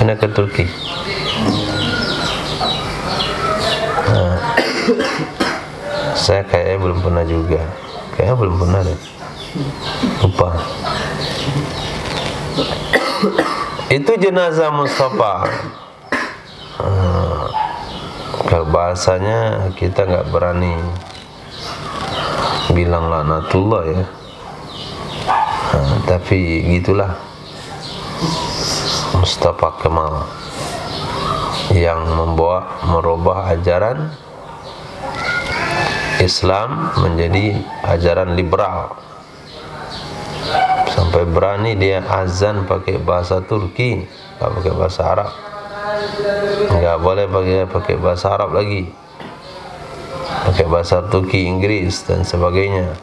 A: Pernah ke Turki? Nah, saya kayaknya belum pernah juga. Kayaknya belum pernah deh. Lupa. Itu jenazah Mustafa. Kalau bahasanya kita nggak berani bilang laknatullah ya. Tapi gitulah Mustafa Kemal yang merubah ajaran Islam menjadi ajaran liberal. Sampai berani dia azan pakai bahasa Turki, nggak pakai bahasa Arab. Nggak boleh pakai bahasa Arab lagi, pakai bahasa Turki, Inggris dan sebagainya.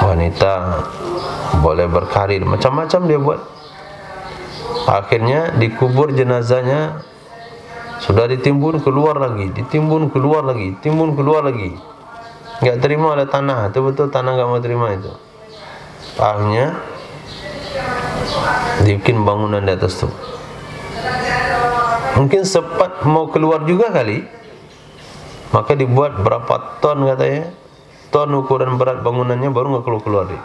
A: Wanita boleh berkarir, macam-macam dia buat. Akhirnya dikubur jenazahnya, sudah ditimbun keluar lagi, ditimbun keluar lagi, timbun keluar lagi. Nggak terima oleh tanah, itu betul tanah nggak mau terima itu. Akhirnya dibikin bangunan di atas tu. Mungkin sempat mau keluar juga kali, maka dibuat berapa ton katanya, ton ukuran berat bangunannya baru nggak keluar dia.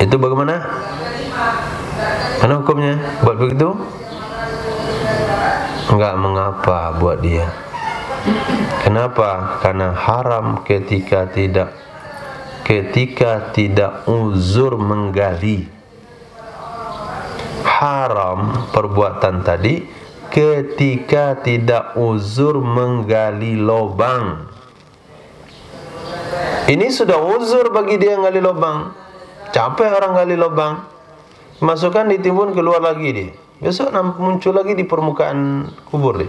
A: Itu bagaimana? Mana hukumnya? Buat begitu? Enggak mengapa buat dia. Kenapa? Karena haram ketika tidak uzur menggali. Haram perbuatan tadi ketika tidak uzur menggali lubang. Ini sudah uzur bagi dia gali lubang. Capek orang gali lubang, masukkan ditimbun keluar lagi dia. Besok muncul lagi di permukaan kubur dia.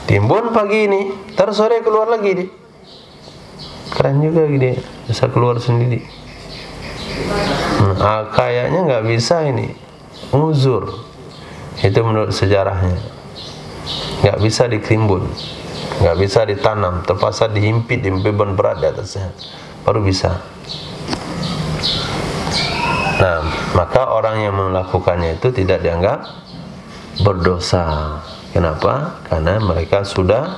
A: Timbun pagi ini, ntar sore keluar lagi dia. Keren juga dia, bisa keluar sendiri. Kayaknya nggak bisa ini, uzur. Itu menurut sejarahnya. Nggak bisa ditimbun, nggak bisa ditanam, terpaksa dihimpit di beban berat di atasnya, baru bisa. Nah, maka orang yang melakukannya itu tidak dianggap berdosa. Kenapa? Karena mereka sudah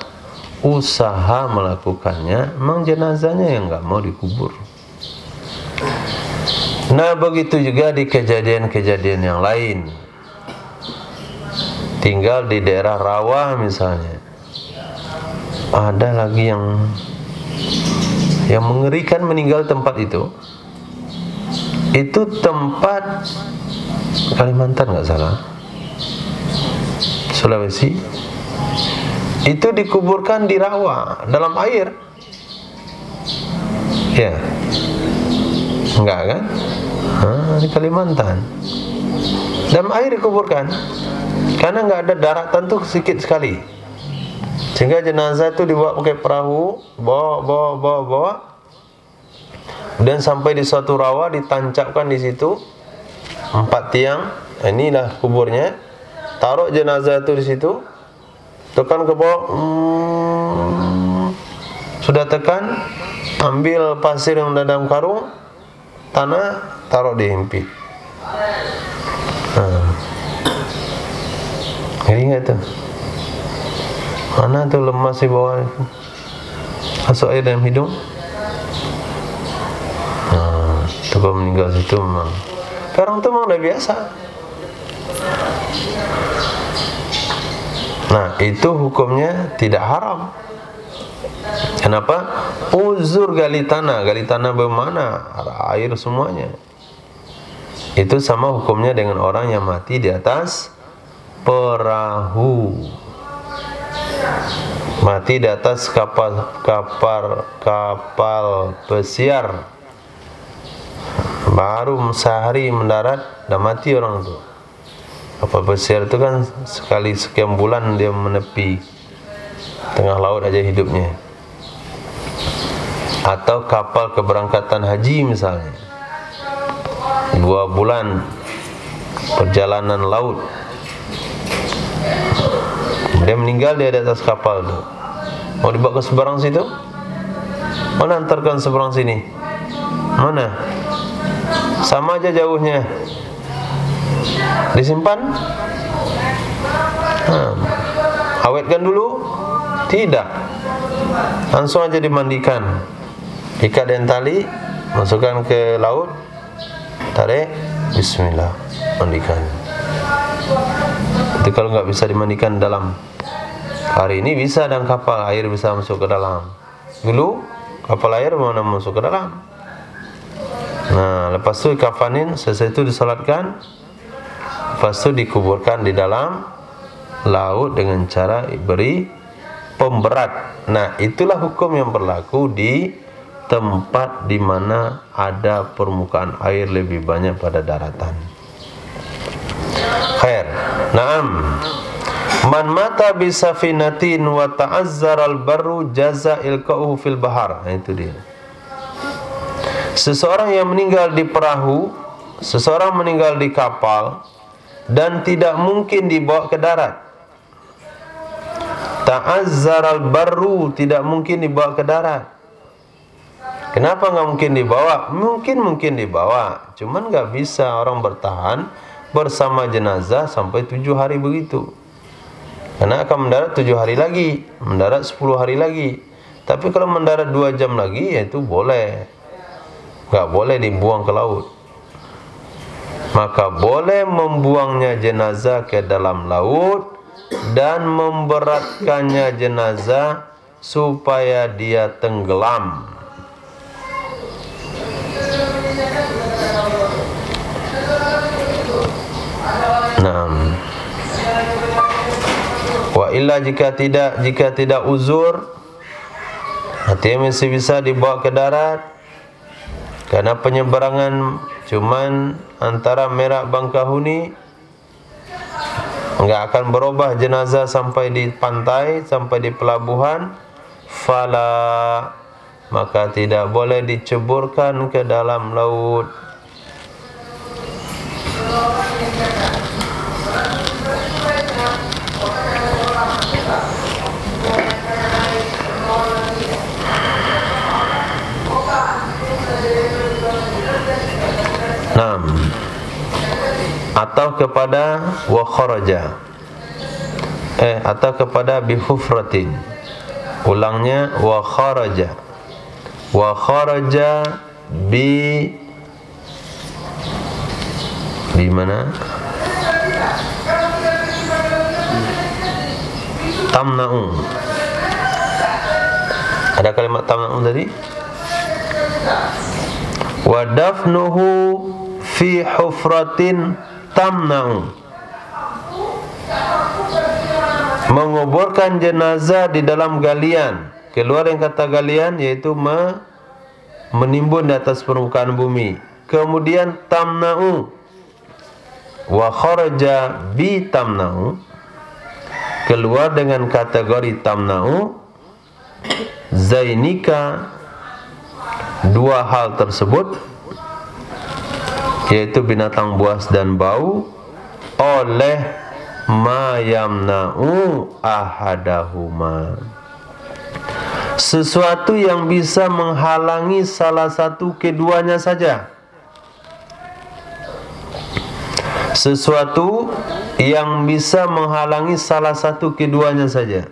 A: usaha melakukannya, memang jenazahnya yang nggak mau dikubur. Nah, begitu juga di kejadian-kejadian yang lain. Tinggal di daerah rawa misalnya, ada lagi yang mengerikan meninggal tempat itu. Itu tempat Kalimantan nggak salah, Sulawesi. Itu dikuburkan di rawa dalam air. Ya, enggak kan? Di Kalimantan dalam air dikuburkan karena nggak ada daratan tuh sedikit sekali, sehingga jenazah itu dibawa pakai perahu, bawa. Dan sampai di suatu rawa ditancapkan di situ 4 tiang. Inilah kuburnya. Taruh jenazah itu di situ. Tekan ke bawah. Sudah tekan, ambil pasir yang ada dalam karung, tanah, taruh dihimpit. Ngeri nggak tuh? Mana tuh lemas di bawah? Masuk air dalam hidung. Kalau meninggal situ memang orang itu memang udah biasa. Nah, itu hukumnya tidak haram. Kenapa? Uzur gali tanah bagaimana? Air semuanya. Itu sama hukumnya dengan orang yang mati di atas perahu. Mati di atas kapal pesiar. Baru sehari mendarat, dah mati orang itu. Kapal pesiar itu kan sekali sekian bulan dia menepi tengah laut aja hidupnya. Atau kapal keberangkatan haji misalnya, 2 bulan perjalanan laut, kemudian meninggal dia di atas kapal itu. Mau dibawa ke seberang situ? Mana antarkan seberang sini? Mana? Sama aja jauhnya. Disimpan? Awetkan dulu? Tidak. Langsung aja dimandikan. Ikat dengan tali, masukkan ke laut, tarik, bismillah, mandikan. Itu kalau nggak bisa dimandikan dalam. Hari ini bisa dan kapal, air bisa masuk ke dalam. Dulu kapal air mana masuk ke dalam. Nah, lepas itu kafanin, selesai itu disolatkan. Lepas itu dikuburkan di dalam laut dengan cara beri pemberat. Nah, itulah hukum yang berlaku di tempat di mana ada permukaan air lebih banyak pada daratan. Khair. Naam. Man mata bisafinatin wa ta'azzara al-barru jaza ilqa'uhu fil bahar. Nah, itu dia. Seseorang yang meninggal di perahu, seseorang meninggal di kapal dan tidak mungkin dibawa ke darat. Ta'azzara al-barru, tidak mungkin dibawa ke darat. Kenapa nggak mungkin dibawa? Mungkin dibawa, cuman nggak bisa orang bertahan bersama jenazah sampai 7 hari begitu. Karena akan mendarat 7 hari lagi, mendarat 10 hari lagi. Tapi kalau mendarat 2 jam lagi, ya itu boleh. Nggak boleh dibuang ke laut. Maka boleh membuangnya jenazah ke dalam laut dan memberatkannya jenazah supaya dia tenggelam. Wa illa jika tidak uzur, artinya masih bisa dibawa ke darat karena penyeberangan cuman antara Merak Bangkahuni, enggak akan berubah jenazah sampai di pantai, sampai di pelabuhan, fala, maka tidak boleh diceburkan ke dalam laut. Atau kepada wa kharaja, atau kepada bihufratin. Ulangnya wa kharaja di mana? Tamna'un. Ada kalimat tamna'un tadi? Wa dafnuhu fi hufratin tamna'u, menguburkan jenazah di dalam galian. Keluar yang kata galian yaitu menimbun di atas permukaan bumi. Kemudian tamna'u wa kharaja bi tamna'u, keluar dengan kategori tamna'u. Zainika, dua hal tersebut, yaitu binatang buas dan bau, oleh ma yamna'u ahadahuma, sesuatu yang bisa menghalangi salah satu keduanya saja. Sesuatu yang bisa menghalangi salah satu keduanya saja.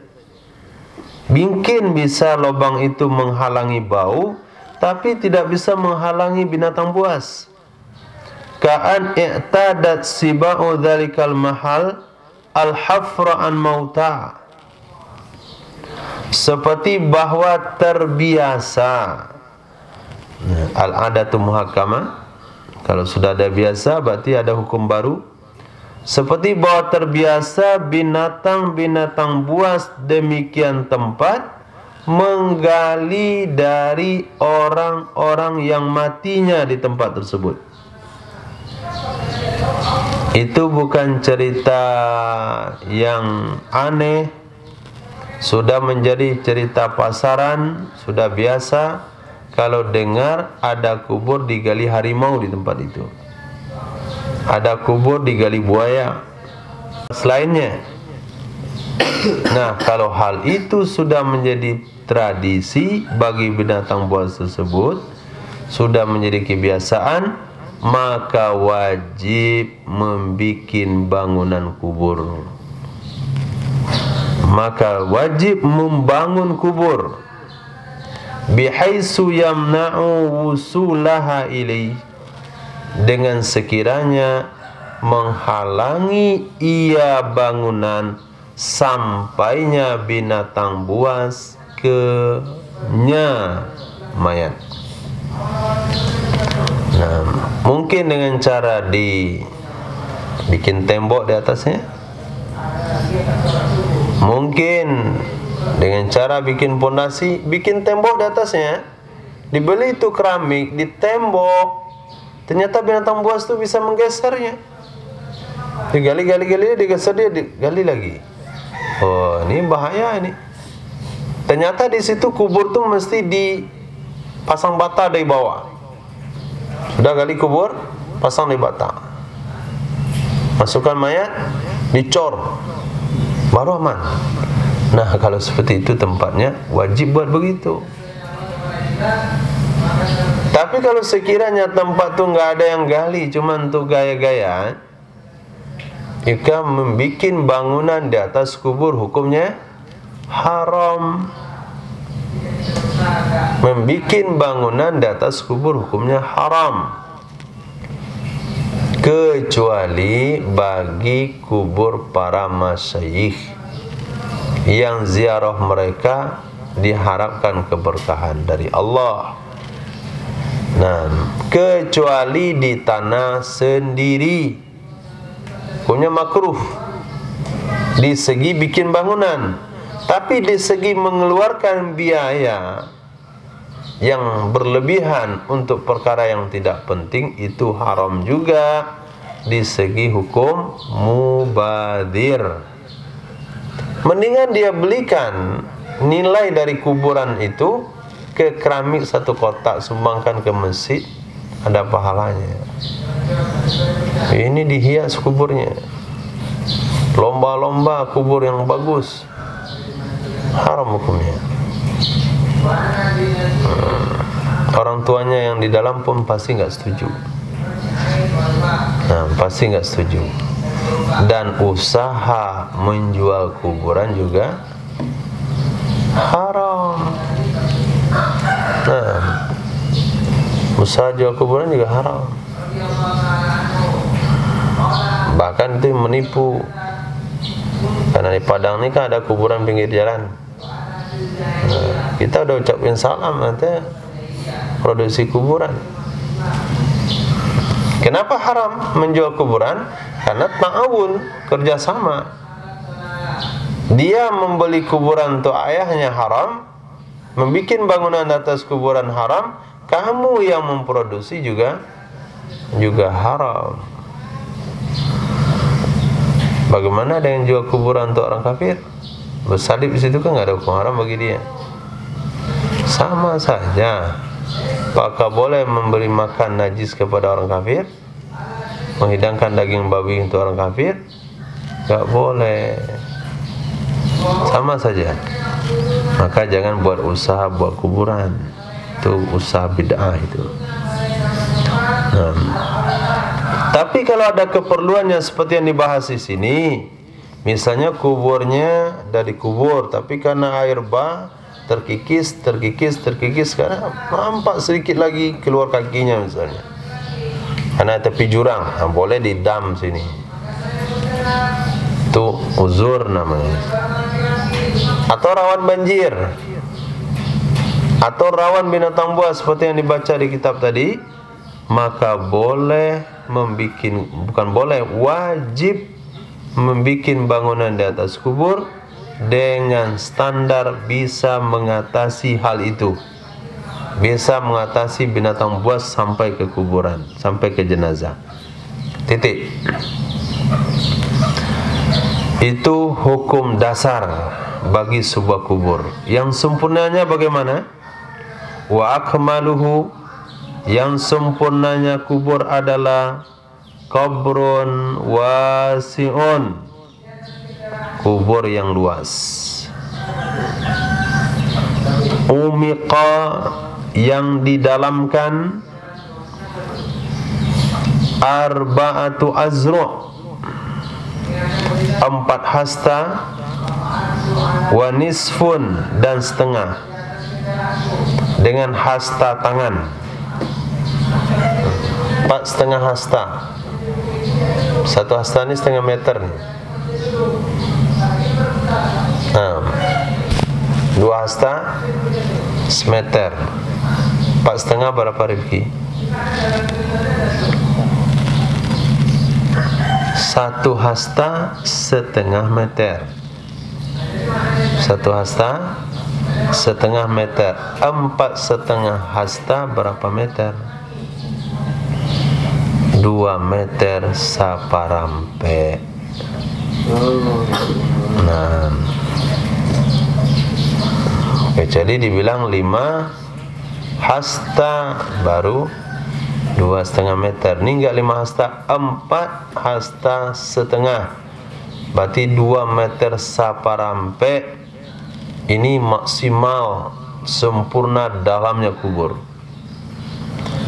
A: Mungkin bisa lubang itu menghalangi bau, tapi tidak bisa menghalangi binatang buas. Ka'an i'tadat siba'u dhalikal mahal al-hafra an mauta, seperti bahwa terbiasa. Al-adatu muhakkama, kalau sudah ada biasa berarti ada hukum baru. Seperti bahwa terbiasa binatang-binatang buas demikian tempat menggali dari orang-orang yang matinya di tempat tersebut. Itu bukan cerita yang aneh, sudah menjadi cerita pasaran, sudah biasa kalau dengar ada kubur digali harimau di tempat itu, ada kubur digali buaya, selainnya. Nah, kalau hal itu sudah menjadi tradisi bagi binatang buas tersebut, sudah menjadi kebiasaan, maka wajib membikin bangunan kubur. Maka wajib membangun kubur. Bihaisu yamna'u wusulaha ilaih, dengan sekiranya menghalangi ia bangunan sampainya binatang buas ke mayat. Nah, mungkin dengan cara bikin tembok di atasnya, mungkin dengan cara bikin pondasi, bikin tembok di atasnya, dibeli itu keramik, ditembok. Ternyata binatang buas itu bisa menggesernya. Digali, digeser, dia digali lagi. Oh, ini bahaya ini. Ternyata di situ kubur tuh mesti dipasang bata dari bawah. Sudah gali kubur, pasang di bata. Masukkan mayat, dicor, baru aman. Nah, kalau seperti itu tempatnya wajib buat begitu. Tapi kalau sekiranya tempat tuh nggak ada yang gali, cuman tuh gaya-gaya, jika membuat bangunan di atas kubur hukumnya haram. Membuat bangunan di atas kubur hukumnya haram, kecuali bagi kubur para masyayikh yang ziarah mereka diharapkan keberkahan dari Allah. Nah, kecuali di tanah sendiri punya makruh di segi bikin bangunan, tapi di segi mengeluarkan biaya yang berlebihan untuk perkara yang tidak penting itu haram juga di segi hukum mubadir. Mendingan dia belikan nilai dari kuburan itu ke keramik satu kotak, sumbangkan ke masjid, ada pahalanya. Ini dihias kuburnya, lomba-lomba kubur yang bagus, haram hukumnya. Orang tuanya yang di dalam pun pasti nggak setuju. Nah, pasti nggak setuju. Dan usaha menjual kuburan juga haram. Nah, usaha jual kuburan juga haram. Bahkan itu menipu. Karena di Padang ini kan ada kuburan pinggir jalan. Nah, kita udah ucapin salam, nanti produksi kuburan. Kenapa haram menjual kuburan? Karena ta'awun, kerjasama. Dia membeli kuburan untuk ayahnya haram, membuat bangunan atas kuburan haram, kamu yang memproduksi juga haram. Bagaimana ada yang jual kuburan untuk orang kafir? Bersalib di situ kan nggak ada hukum haram bagi dia. Sama saja. Apakah boleh memberi makan najis kepada orang kafir? Menghidangkan daging babi untuk orang kafir? Nggak boleh. Sama saja. Maka jangan buat usaha buat kuburan. Itu usaha bid'ah itu. Nah, tapi kalau ada keperluannya seperti yang dibahas di sini, misalnya kuburnya dari kubur, tapi karena air bah terkikis, karena nampak sedikit lagi keluar kakinya misalnya, karena tepi jurang, boleh didam sini. Itu uzur namanya. Atau rawan banjir, atau rawan binatang buas seperti yang dibaca di kitab tadi, maka boleh wajib membuat bangunan di atas kubur dengan standar bisa mengatasi hal itu, bisa mengatasi binatang buas sampai ke kuburan, sampai ke jenazah. Titik. Itu hukum dasar bagi sebuah kubur. Yang sempurnanya bagaimana? Wa akmaluhu, yang sempurnanya kubur adalah qabrun wasi'un, kubur yang luas. Umiqa, yang didalamkan. arba'atu azru', 4 hasta, wa nisfun, dan setengah, dengan hasta tangan, 4,5 hasta. 1 hasta ini setengah meter nih. 2 hasta semeter. 4,5 berapa, Rifki? 1 hasta setengah meter. 1 hasta setengah meter. 4,5 hasta berapa meter? 2 meter saparampe. Nah, oke, jadi dibilang 5 hasta baru 2,5 meter. Ini enggak 5 hasta, 4 hasta setengah, berarti 2 meter saparampe. Ini maksimal sempurna dalamnya kubur.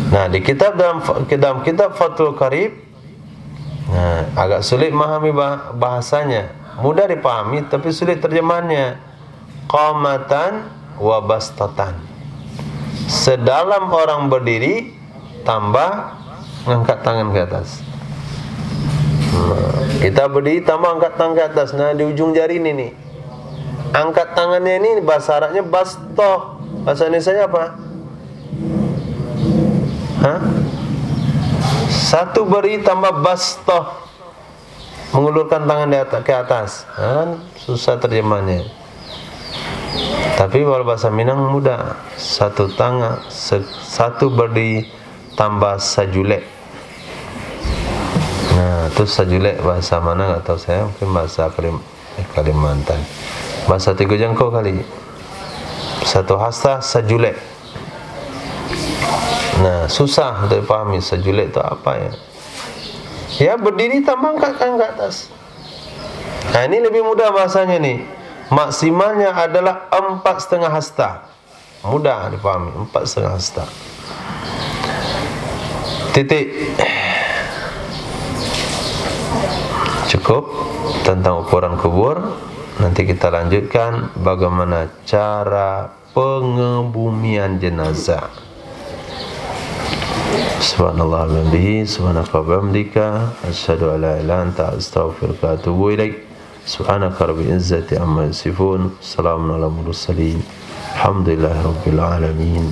A: Nah, di kitab dalam kitab Fathul Qarib, nah, agak sulit memahami bahasanya, mudah dipahami tapi sulit terjemahannya. Qamatan wa bastatan, sedalam orang berdiri tambah ngangkat tangan ke atas. Nah, kita berdiri tambah angkat tangan ke atas. Nah, di ujung jari ini nih, angkat tangannya ini bahasa Arabnya bastoh. Bahasa Indonesianya apa? Hah? 1 beri tambah bastoh, mengulurkan tangan ke atas. Nah, susah terjemahnya. Tapi kalau bahasa Minang mudah. 1 tangan, 1 beri tambah sajulek. Nah, itu sajulek bahasa mana nggak tahu saya. Mungkin bahasa Kalimantan. Bahasa Tigo Jangkau kali. 1 hasta sajulek. Nah, susah untuk dipahami sajulek itu apa ya? Ya, berdiri tambah angkat ke atas. Nah, ini lebih mudah bahasanya nih. Maksimalnya adalah 4,5 hasta. Mudah dipahami, 4,5 hasta. Titik. Cukup tentang ukuran kubur. Nanti kita lanjutkan bagaimana cara pengebumian jenazah. Subhanallah wa bihamdihi, subhanaka wa bihamdika, asyhadu an la ilaha illa anta, astaghfiruka wa atubu ilaik. Subhanaka rabbil izzati amma yasifun, salamun alal mursalin, alhamdulillahi rabbil alamin.